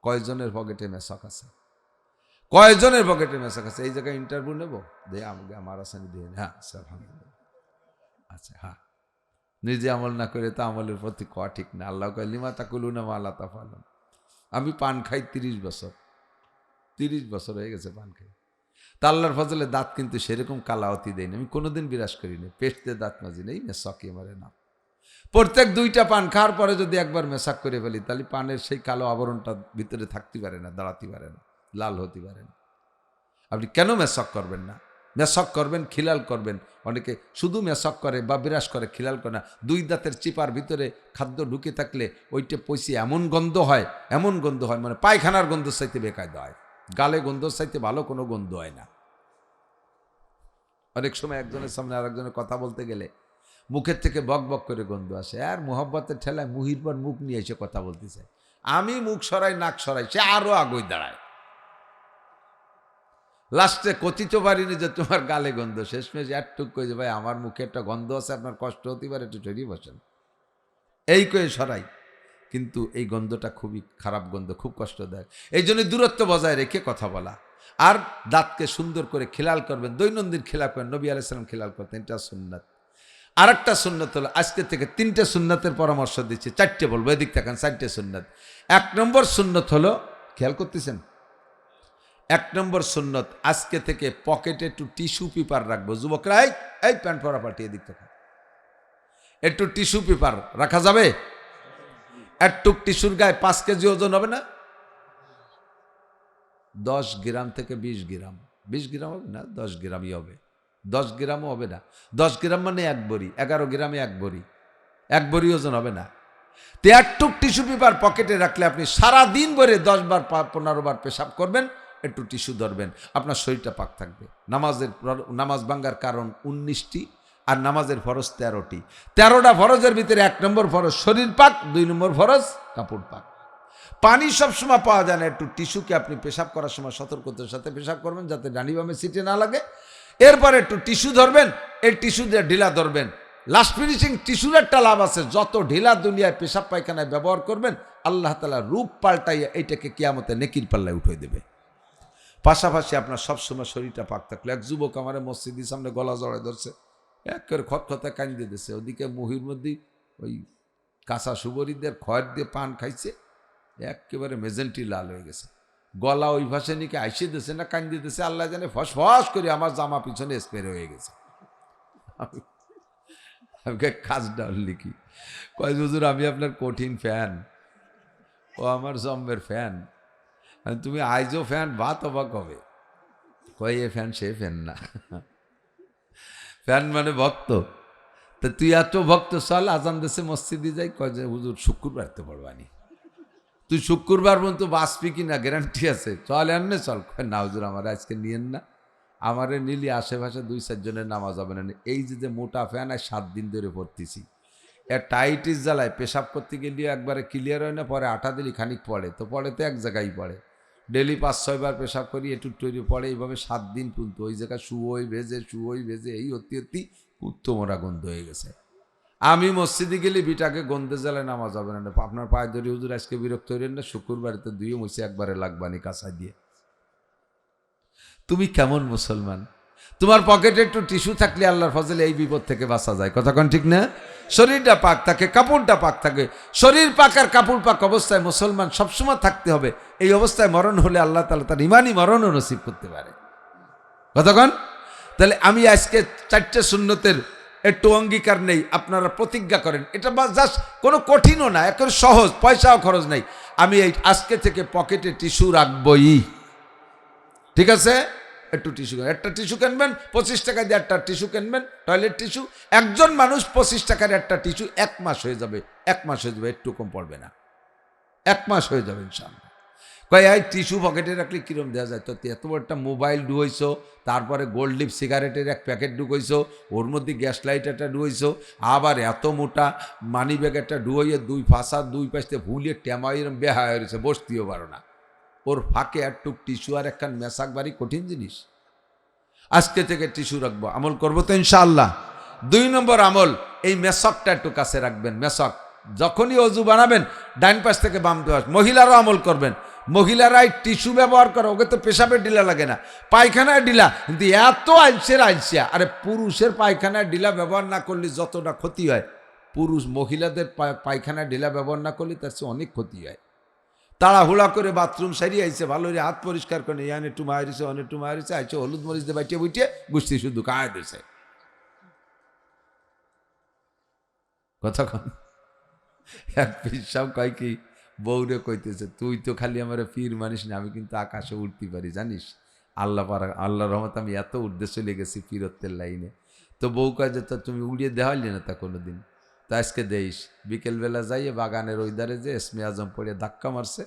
কয়জনের পকেটে মেসওয়াক আছে? কয়জনের পকেটে মেসওয়াক আছে? এই জায়গায় ইন্টারভিউ নেব, দে আমাকে আমার আসানি দিয়ে, হ্যাঁ আলহামদুলিল্লাহ, আচ্ছা হ্যাঁ। নিজে আমল না করে তো আমলের প্রতি কোয়া ঠিক না। আল্লাহ কয় লিমা তাকুলুনা মা লা তাফআলুন। আমি পান খাই 30 বছর, 30 বছর হয়ে গেছে পান খাই। তা আল্লাহর ফজলে দাঁত কিন্তু সেরকম কালাওয়াতি দেয়নি, আমি কোনোদিন বিরাস করিনি, পেস্ট দিয়ে দাঁত মাজি নেই, মেসওয়াকই মারে না। প্রত্যেক 2টা পান খাওয়ার পরে যদি একবার মেসওয়াক করে ফেলি, তাহলে পানের সেই কালো আবরণটা ভিতরে থাকতে পারে না, দাঁড়াতে পারে না, লাল হতে পারে না। আপনি কেন মেসওয়াক করবেন না? মেসওয়াক করবেন, খিলাল করবেন। অনেকে শুধু মেসওয়াক করে বা বিরাস করে, খিলাল করে না। 2 দাঁতের চিপার ভিতরে খাদ্য ঢুকে থাকলে ওইটা পয়সি এমন গন্ধ হয়, এমন গন্ধ হয়, মানে পায়খানার গন্ধ চাইতে বেকায়দা হয়। গালে গন্ধ চাইতে ভালো কোনো গন্ধ হয় না। অনেক সময় একজনের সামনে আরেকজনের কথা বলতে গেলে মুখের থেকে বক বক করে গন্ধ আসে, আর মোহব্বতের ঠেলায় মুহির পর মুখ নিয়ে এসে কথা বলতে চায়। আমি মুখ সরাই, নাক সরাই, সে আরো আগুই দাঁড়ায়। লাস্টে কথিত পারিনি যে তোমার গালে গন্ধ, শেষমেশ একটুক কই যে ভাই আমার মুখে একটা গন্ধ আছে, আপনার কষ্ট হতে পারে, একটু সরিয়ে বসেন, এই কয়ে সরাই। কিন্তু এই গন্ধটা খুবই খারাপ গন্ধ, খুব কষ্টদায়ক। এই জন্য দূরত্ব বজায় রেখে কথা বলা, আর দাঁতকে সুন্দর করে খিলাল করবেন, দৈনন্দিন খিলাল করেন। নবী আলাইহিস সালাম খিলাল করতেন, এটা সুন্নাত। আর একটা সুন্নত হলো, আজকে থেকে 3টে সুন্নতের পরামর্শ দিচ্ছি, 4টে বলবো, এদিক থাকেন, 4টে সুন্নত। 1 নম্বর সুন্নত হলো, খেয়াল করতেছেন, 1 নম্বর সুন্নত, আজকে থেকে পকেটে একটু টিস্যু পেপার রাখবো। যুবকরা, এই প্যান্ট পরা পাঠিয়ে দিক থেকে একটু টিস্যু পেপার রাখা যাবে? একটু টিস্যুর গায়ে 5 কেজি ওজন হবে না? 10 গ্রাম থেকে 20 গ্রাম, 20 গ্রাম হবে না, 10 গ্রামই হবে। 10 গ্রামও হবে না, 10 গ্রাম মানে 1 বড়ি, 11 গ্রামে 1 বড়ি, 1 বড়ি ওজন হবে না। তো একটু টিস্যু পেপার পকেটে রাখলে আপনি সারাদিন ভরে 10 বার 15 বার পেশাব করবেন, একটু টিস্যু ধরবেন, আপনার শরীরটা পাক থাকবে। নামাজ ভাঙ্গার কারণ 19টি, আর নামাজের ফরজ 13টি। 13টা ফরজের ভিতরে 1 নম্বর ফরজ শরীর পাক, 2 নম্বর ফরজ কাপড় পাক। পানি সবসময় পাওয়া যায় না, একটু টিস্যুকে আপনি পেশাব করার সময় সতর্কতার সাথে পেশাব করবেন, যাতে ডানি বামে সিটে না লাগে। এরপরে একটু টিস্যু ধরবেন, এই টিস্যু দিয়ে ঢিলা ধরবেন। লাস্ট ফিনিশিং টিস্যুর একটা লাভ আছে, যত ঢিলা দুনিয়ায় পেশাব পায়খানায় ব্যবহার করবেন, আল্লাহ তাআলা রূপ পাল্টাইয়া এইটাকে কিয়ামতে নেকির পাল্লায় উঠিয়ে দেবে। পাশাপাশি আপনার সবসময় শরীরটা পাক থাকলে। এক যুবক আমার মসজিদের সামনে গলা জড়ায় ধরছে, একেবারে খতখতায় কান্দি দিতেছে, ওদিকে মুহির মধ্যে ওই কাঁচা সুবরিদের খয়ের দিয়ে পান খাইছে, একেবারে মেজেন্টি লাল হয়ে গেছে, গলা ওই ভাষে নিকে আইসে দিতেছে না কান্দি দিতেছে, আল্লাহ জানে, ফস ফস করে আমার জামা পিছনে স্প্রে হয়ে গেছে। আমাকে কাজটা লিখি, কয় হুজুর আমি আপনার কঠিন ফ্যান, ও আমার জম্বের ফ্যান, তুমি আইজও ফ্যান, ভাত অবাক হবে। কয় এ ফ্যান সে ফ্যান না, ফ্যান মানে ভক্ত। তা তুই এত ভক্ত, চল আজান দেশে মসজিদে যাই। কয় যে হুজুর শুক্রবার তো পড়বানি, তুই শুক্রবার পর্যন্ত বাঁচবি কিনা গ্যারান্টি আছে, চল এমনি চল। কয় না হুজুর আমার আজকে নিয়েন না, আমারে নিলি আশেপাশে 2-4 জনের নামাজ হবে না। এই যে মোটা ফ্যান আর 7 দিন ধরে পড়তেছি, এর টাইটিস জ্বালায় পেশাব করতে গেলেও একবারে ক্লিয়ার হয় না, পরে আটা দিলি খানিক পড়ে, তো পড়ে তো এক জায়গায় পড়ে, ডেলি 5-6 বার পেশাব করি, একটু তৈরি পড়ে, এইভাবে 7 দিন পর্যন্ত ওই জায়গায় শুয়োই ভেজে এই অতি উত্তমরা গন্ধ হয়ে গেছে। আমি মসজিদে গেলে বিটাকে গন্ধে জ্বালায় নামাজ হবে না, আপনার পায়ে ধরি হুজুর আজকে বিরক্ত হইলেন না, শুক্রবারে তো 2 মুছে একবারে লাগবানি কাঁচা দিয়ে। তুমি কেমন মুসলমান? তোমার পকেটে একটু টিস্যু থাকলে আল্লাহর ফজলে এই বিপদ থেকে বাঁচা যায়, কথা কোন ঠিক না? শরীরটা পাক থাকে, কাপড়টা পাক থাকে। শরীর পাক আর কাপড় পাক অবস্থায় মুসলমান সবসময় থাকতে হবে। এই অবস্থায় মরণ হলে আল্লাহ তাআলা তার ইমানি মরণও নসিব করতে পারে, কথা কোন? তাহলে আমি আজকে 4টে সুন্নতের একটু অঙ্গীকার নেই, আপনারা প্রতিজ্ঞা করেন। এটা জাস্ট কোনো কঠিনও না, একেবারে সহজ, পয়সাও খরচ নেই। আমি এই আজকে থেকে পকেটে টিস্যু রাখবই, ঠিক আছে? একটু টিস্যু, একটা টিস্যু কিনবেন 25 টাকা দিয়ে, একটা টিস্যু কিনবেন টয়লেট টিস্যু। একজন মানুষ 25 টাকার একটা টিস্যু 1 মাস হয়ে যাবে, 1 মাস হয়ে যাবে, একটু কম পড়বে না, 1 মাস হয়ে যাবে ইনশাআল্লাহ। কয় এই টিস্যু পকেটে রাখলে কিরম দেওয়া যায়? তো এত বড় একটা মোবাইল ঢুকাইছো, তারপরে গোল্ড লিপ সিগারেটের 1 প্যাকেট ঢুকাইছো, ওর মধ্যে গ্যাস লাইট একটা ঢুকাইছো, আবার এত মোটা মানি ব্যাগ একটা ঢুকাইয়ে 2 ফাঁসা 2 পাশে ভুলিয়ে টেমাই এরম বেহায় হয়েছে, বসতেও পারো না। ওর ফাঁকে একটু টিস্যু আর একখান মেশাক বাড়ি কঠিন জিনিস। আজকে থেকে টিস্যু রাখবো, আমল করবো তো ইনশাআল্লাহ। 2 নম্বর আমল, এই মেশকটা একটু কাছে রাখবেন। মেশক যখনই অজু বানাবেন ডাইন পাশ থেকে বাম পাশ, মহিলারাও আমল করবেন। মহিলারাই টিস্যু ব্যবহার করে, ওকে তো পেশাবের ডিলা লাগে না, পায়খানায় ডিলা, কিন্তু এত আলসিয়া। আরে পুরুষের পায়খানায় ডিলা ব্যবহার না করলে যতটা ক্ষতি হয়, মহিলাদের পায়খানায় ডিলা ব্যবহার না করলে তার চেয়ে অনেক ক্ষতি হয়। তাড়াহুড়া করে বাথরুম সারিয়ে আইছে, ভালো করে হাত পরিষ্কার করে ইয়ান একটু মারিছে, অনেক একটু মারিছে, আইছে হলুদ মরিচ দিয়ে বাইটিয়ে বুটিয়ে গুষ্টি শুধু কায় দিয়েছে, কথা কন। এক পিসাব কয় কি, বউরে কইতেছে, তুই তো খালি আমার পীর মানিস না, আমি কিন্তু আকাশে উঠতে পারি জানিস, আল্লাহ রহমত আমি এত উর্ধে চলে গেছি ফিরতের লাইনে। তো বউ কয় যে তা তুমি উড়িয়ে দেওয়ালি না তা কোনোদিন, তা আজকে দেইস। বিকেলবেলা যাইয়ে বাগানের ওই ধারে যে এসমে আজম পড়ে ধাক্কা মারছে,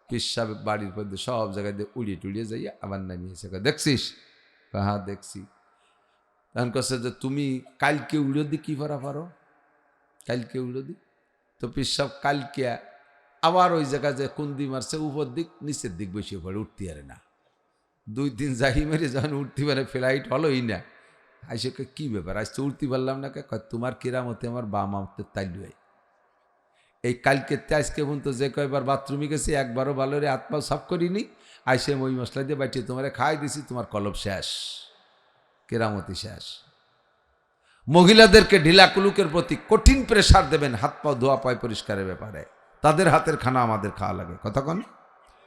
পিসাব বাড়ির মধ্যে সব জায়গায় দিয়ে উড়িয়ে টুড়িয়ে যাইয়া আবার নামিয়েছে। দেখছিস? হ্যাঁ দেখছি। তখন কাছে যে তুমি কালকে উড়ো দি কি পারো, কালকে উড়ো দি। তো পিসাব কালকে আবার ওই জায়গায় যে কুন্দি মারছে, উপর দিক নিচের দিক বসিয়ে পড়ে, উঠতে পারে না। 2-3 জাহি মেরে যখন উঠতে পারে, ফ্লাইট হলোই না। আইসে কি ব্যাপার, আজ তো উঠতে পারলাম না, তোমার কেরামতে আমার বাম আমতে তাইলু হয়। এই কালকে আজকে পর্যন্ত যে কয়বার বাথরুমে গেছি, একবারও ভালো রে হাত পা সাফ করিনি, আইসে মই মশলা দিয়ে বাইটিয়ে তোমারে খাই দিছি, তোমার কলব শেষ, কেরামতি শেষ। মহিলাদেরকে ঢিলাকুলুকের প্রতি কঠিন প্রেসার দেবেন হাত পা ধোয়া পায় পরিষ্কারের ব্যাপারে। তাদের হাতের খানা আমাদের খাওয়া লাগে, কথা কন,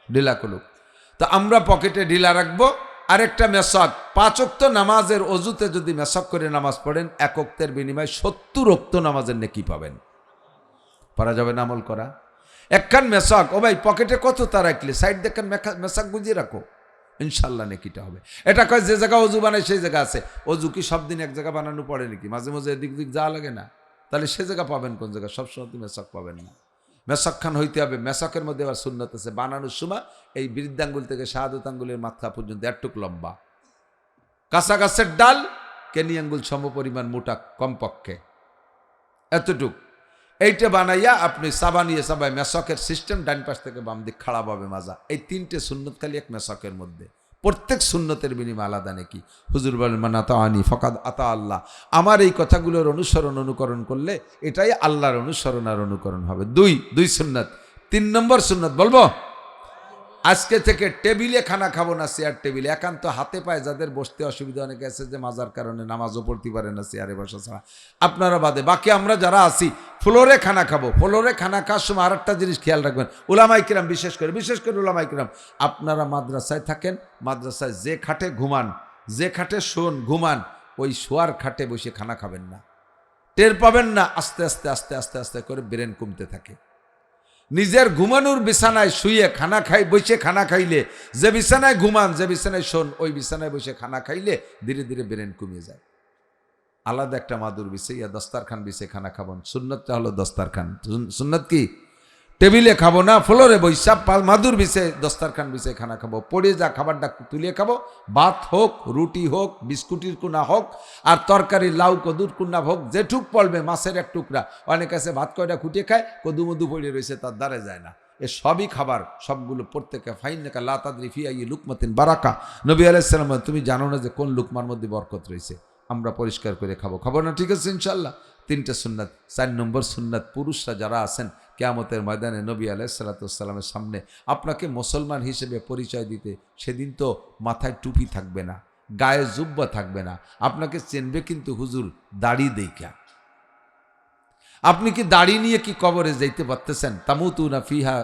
ঢিলাকুলুক। তো আমরা পকেটে ঢিলা রাখবো। আরেকটা মেশক, 5 ওয়াক্ত নামাজের অজুতে যদি মেশক করে নামাজ পড়েন 1 ওয়াক্তের বিনিময়ে 70 ওয়াক্ত নামাজের নেকি পাবেন। পারা যাবে না আমল করা? একখান মেশক, ও ভাই পকেটে কত তা রাখলে সাইড দেখেন মেশক গুজিয়ে রাখো, ইনশাল্লাহ নেকিটা হবে। এটা কয় যে জায়গা অজু বানায় সেই জায়গা আছে। অজু কি সব দিন এক জায়গা বানানো পড়ে নাকি? মাঝে মাঝে এদিক দিক যাওয়া লাগে না? তাহলে সে জায়গা পাবেন কোন জায়গা? সবসময় মেশক পাবেন না। মেশক খান হইতে হবে। মেশকের মধ্যে আবার সুন্নত আছে, বানানোর সময় এই বৃদ্ধাঙ্গুল থেকে শাহাদত আঙ্গুলের মাথা পর্যন্ত একটুক লম্বা, কাঁচা গাছের ডাল কেনি আঙ্গুল সম পরিমাণ মোটা, কমপক্ষে এতটুক। এইটা বানাইয়া আপনি সাবানিয়ে সাবাই মেশকের সিস্টেম, ডান পাশ থেকে বাম দিক খাড়া পাবে মাজা। এই 3টে সুন্নত খালি এক মেশকের মধ্যে। প্রত্যেক সুন্নতের বিনিময়ে আলাদা নাকি। হুজুর বলেন মান আতাআনি ফাকাদ আতা আল্লাহ। আমার এই কথাগুলোর অনুকরণ করলে এটাই আল্লাহর অনুসরণ আর অনুকরণ হবে। দুই সুন্নত। 3 নম্বর সুন্নত বলবো, আজকে থেকে টেবিলে খানা খাবো না, চেয়ার টেবিলে। একান্ত হাতে পায়ে যাদের বসতে অসুবিধা, অনেকে আছে যে মাজার কারণে নামাজও পড়তে পারে না চেয়ারে বসা ছাড়া, আপনারা বাদে বাকি আমরা যারা আছি ফ্লোরে খানা খাবো। ফ্লোরে খানা খাওয়ার সময় আর একটা জিনিস খেয়াল রাখবেন, উলামায়ে কিরাম বিশেষ করে উলামায়ে কিরাম, আপনারা মাদ্রাসায় থাকেন, মাদ্রাসায় যে খাটে ঘুমান, যে খাটে শোন ঘুমান, ওই শোয়ার খাটে বসে খানা খাবেন না। টের পাবেন না, আস্তে আস্তে আস্তে আস্তে আস্তে করে ব্রেন কমতে থাকে। নিজের ঘুমানোর বিছানায় শুয়ে খানা বসে খানা খাইলে, যে বিছানায় ঘুমান, যে বিছানায় শোন, ওই বিছানায় বসে খানা খাইলে ধীরে ধীরে ব্রেন কমে যায়। আলাদা একটা মাদুর বিছে দস্তারখান বিছে খানা খাবেন। সুন্নতটা হলো দস্তারখান। সুন্নত কি? টেবিলে খাবো না, ফ্লোরে বৈশা মাদুর বিছে দস্তারখান বিছে খানা খাবো। পড়ে যা খাবারটা তুলিয়ে খাবো, ভাত হোক, রুটি হোক, বিস্কুটির কুনা হোক, আর তরকারি লাউ কদুর কুনা হোক, যেটুক পড়বে, মাছের এক টুকরা। অনেক আছে ভাত কয়টা খুঁটিয়ে খায়, কদু মধু পড়ে রয়েছে, তার দ্বারে যায় না। এ সবই খাবার, সবগুলো প্রত্যেকে ফাইন্নাকা লা তাদরি ফি আইয়ি লুকমাতিন বারাকা। নবী আলাইহিস সালাম, তুমি জানো না যে কোন লুকমার মধ্যে বরকত রয়েছে। আমরা পরিষ্কার করে খাবো না, ঠিক আছে ইনশাল্লাহ। 3টে সুন্নাত। 4 নম্বর সুন্নাত, পুরুষরা যারা আছেন কিয়ামতের ময়দানে নবী আলাইহিস সালাতু ওয়াস সালামের সামনে আপনাকে মুসলমান হিসেবে পরিচয় দিতে, সেদিন তো মাথায় টুপি থাকবে না, গায়ে জুব্বা থাকবে না, আপনাকে চিনবে কিন্তু হুজুর দাড়ি দেইখা। আপনি কি দাড়ি নিয়ে কি কবরে যাইতে পারতেছেন? তামুতুনা ফিহা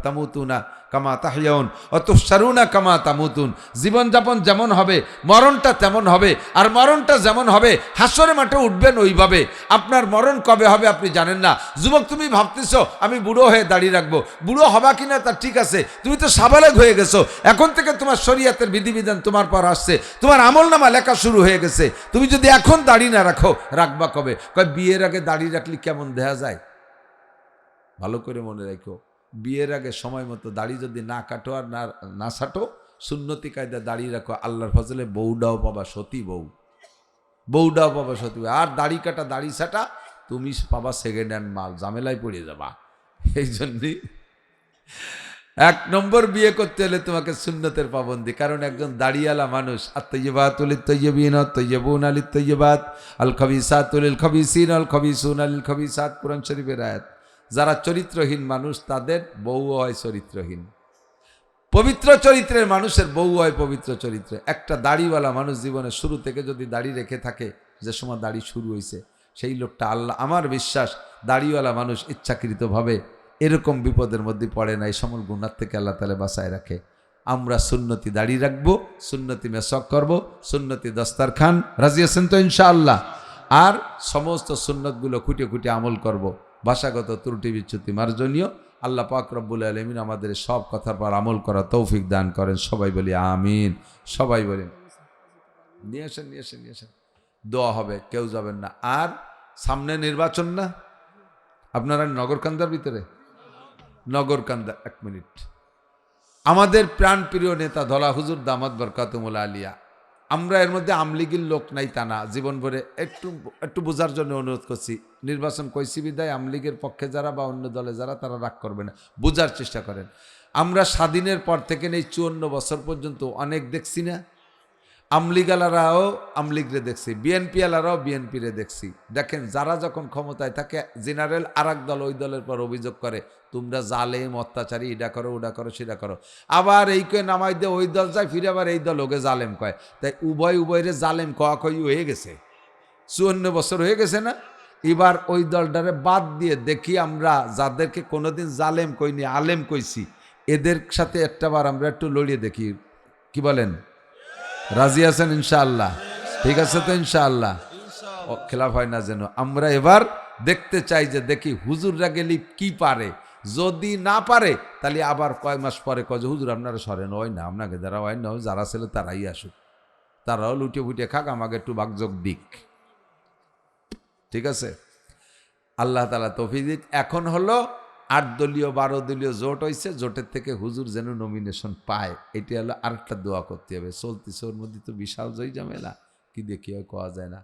তামুতুনা কামা তাহইয়াউন ওয়া তুহশারুনা কামা তামুতুন। জীবনযাপন যেমন হবে, মরণটা তেমন হবে। আর মরণটা যেমন হবে, হাসরের মাঠে উঠবেন ওইভাবে। আপনার মরণ কবে হবে আপনি জানেন না। যুবক, তুমি ভাবতেছো আমি বুড়ো হয়ে দাঁড়িয়ে রাখবো। বুড়ো হবা কিনা তা ঠিক আছে, তুমি তো সাবালেগ হয়ে গেছো। এখন থেকে তোমার শরীয়তের বিধিবিধান তোমার পর আসছে, তোমার আমলনামা লেখা শুরু হয়ে গেছে। তুমি যদি এখন দাড়ি না রাখো, রাখবা কবে? কয় বিয়ের আগে দাড়ি রাখলে কেমন দেখা যায়। ভালো করে মনে রাখো, বিয়ের আগে সময় মতো দাড়ি যদি না কাটো আর না ছাটো, সুন্নতি কায়দা দাড়ি রাখো, আল্লাহর ফজলে বউডাও পাবা সতী বউ, বউডাও পাবা সতী বউ। আর দাড়ি কাটা দাড়ি ছাটা তুমি পাবা সেকেন্ড হ্যান্ড মাল, ঝামেলায় পড়ে যাবা। এই জন্যই 1 নম্বর বিয়ে করতে হলে তোমাকে সুন্নতের পাবন্দি। কারণ একজন দাড়িওয়ালা মানুষ, আত-তাইয়্যিবাতু লিত-তাইয়্যিবিন ওয়াত-তাইয়্যিবুনা লিত-তাইয়্যিবাত আল-খাবিসাতু লিল-খাবিসিন ওয়াল-খাবিসুনা লিল-খাবিসাত। কোরআন শরীফের আয়াত। যারা চরিত্রহীন মানুষ তাদের বউ হয় চরিত্রহীন, পবিত্র চরিত্রের মানুষের বউ হয় পবিত্র চরিত্রে। একটা দাড়িওয়ালা মানুষ জীবনের শুরু থেকে যদি দাড়ি রেখে থাকে, যে সময় দাড়ি শুরু হয়েছে, সেই লোকটা আল্লাহ, আমার বিশ্বাস, দাড়িওয়ালা মানুষ ইচ্ছাকৃতভাবে এরকম বিপদের মধ্যে পড়ে না। এই সমল গুনার থেকে আল্লাহ তাআলা বাঁচায় রাখে। আমরা সুন্নতি দাড়ি রাখবো, সুন্নতি মেশক করব, সুন্নতি দস্তারখান, রাজি আছেন তো ইনশাআল্লাহ? আর সমস্ত সুন্নতগুলো খুঁটে খুঁটে আমল করব। ভাষাগত ত্রুটি বিচ্যুতি মার্জনীয়। আল্লাহ পাক রব্বুল আলামিন আমাদের সব কথার পর আমল করা তৌফিক দান করেন। সবাই বলি আমিন। সবাই বলেন নিয়ে আসেন। দোয়া হবে, কেউ যাবেন না। আর সামনে নির্বাচন না, আপনারা নগরকান্দার ভিতরে, নগরকান্দা 1 মিনিট। আমাদের প্রাণ প্রিয় নেতা ধলা হুজুর দামাত বরকাতুমুল আলিয়া, আমরা এর মধ্যে আমলিগির লোক নাই তা না, জীবন ভরে একটু বোঝার জন্য অনুরোধ করছি। নির্বাচন কইছি বিদায় আমলিগের পক্ষে যারা বা অন্য দলে যারা, তারা রাগ করবে না, বোঝার চেষ্টা করেন। আমরা স্বাধীনের পর থেকে এই 54 বছর পর্যন্ত অনেক দেখছি না, আমলিগালারাও আমলিগরে দেখছি, বিএনপি আলারাও বিএনপিরে দেখছি। দেখেন, যারা যখন ক্ষমতায় থাকে, জেনারেল আর এক দল ওই দলের পর অভিযোগ করে তোমরা জালেম, অত্যাচারী, এটা করো ওটা করো সেটা করো। আবার এই কয়ে নামাই দিয়ে ওই দল যায়, ফিরে আবার এই দল ওকে জালেম কয়। তাই উভয়ের জালেম কয়া কই হয়ে গেছে। 54 বছর হয়ে গেছে না? এবার ওই দলটারে বাদ দিয়ে দেখি আমরা যাদেরকে কোনোদিন জালেম কইনি আলেম কইছি এদের সাথে একটাবার আমরা একটু লড়িয়ে দেখি, কি বলেন? রাজি আছেন ইনশাআল্লাহ? ঠিক আছে তো ইনশাআল্লাহ? ও খেলাফ হয় না যেন। আমরা এবার দেখতে চাই যে দেখি হুজুররা গেলি কি পারে, যদি না পারে তাহলে আবার কয় মাস পরে কয় যে হুজুর আপনারা সরেন, হয় না আপনাকে যারা হয় না, যারা ছেলে তারাই আসুক, তারাও লুটিয়ে ফুটিয়ে খাক, আমাকে একটু বাকযোগ দিক। ঠিক আছে? আল্লাহ তাআলা তৌফিক দিক। এখন হলো 8 দলীয় 12 দলীয় জোট হয়েছে, জোটের থেকে হুজুর যেন নমিনেশন পায়, এটি হলো আরেকটা দোয়া করতে হবে। চলতিছে ওর মধ্যে তো বিশাল জয় ঝামেলা, কি দেখি হয় কোয়া যায় না।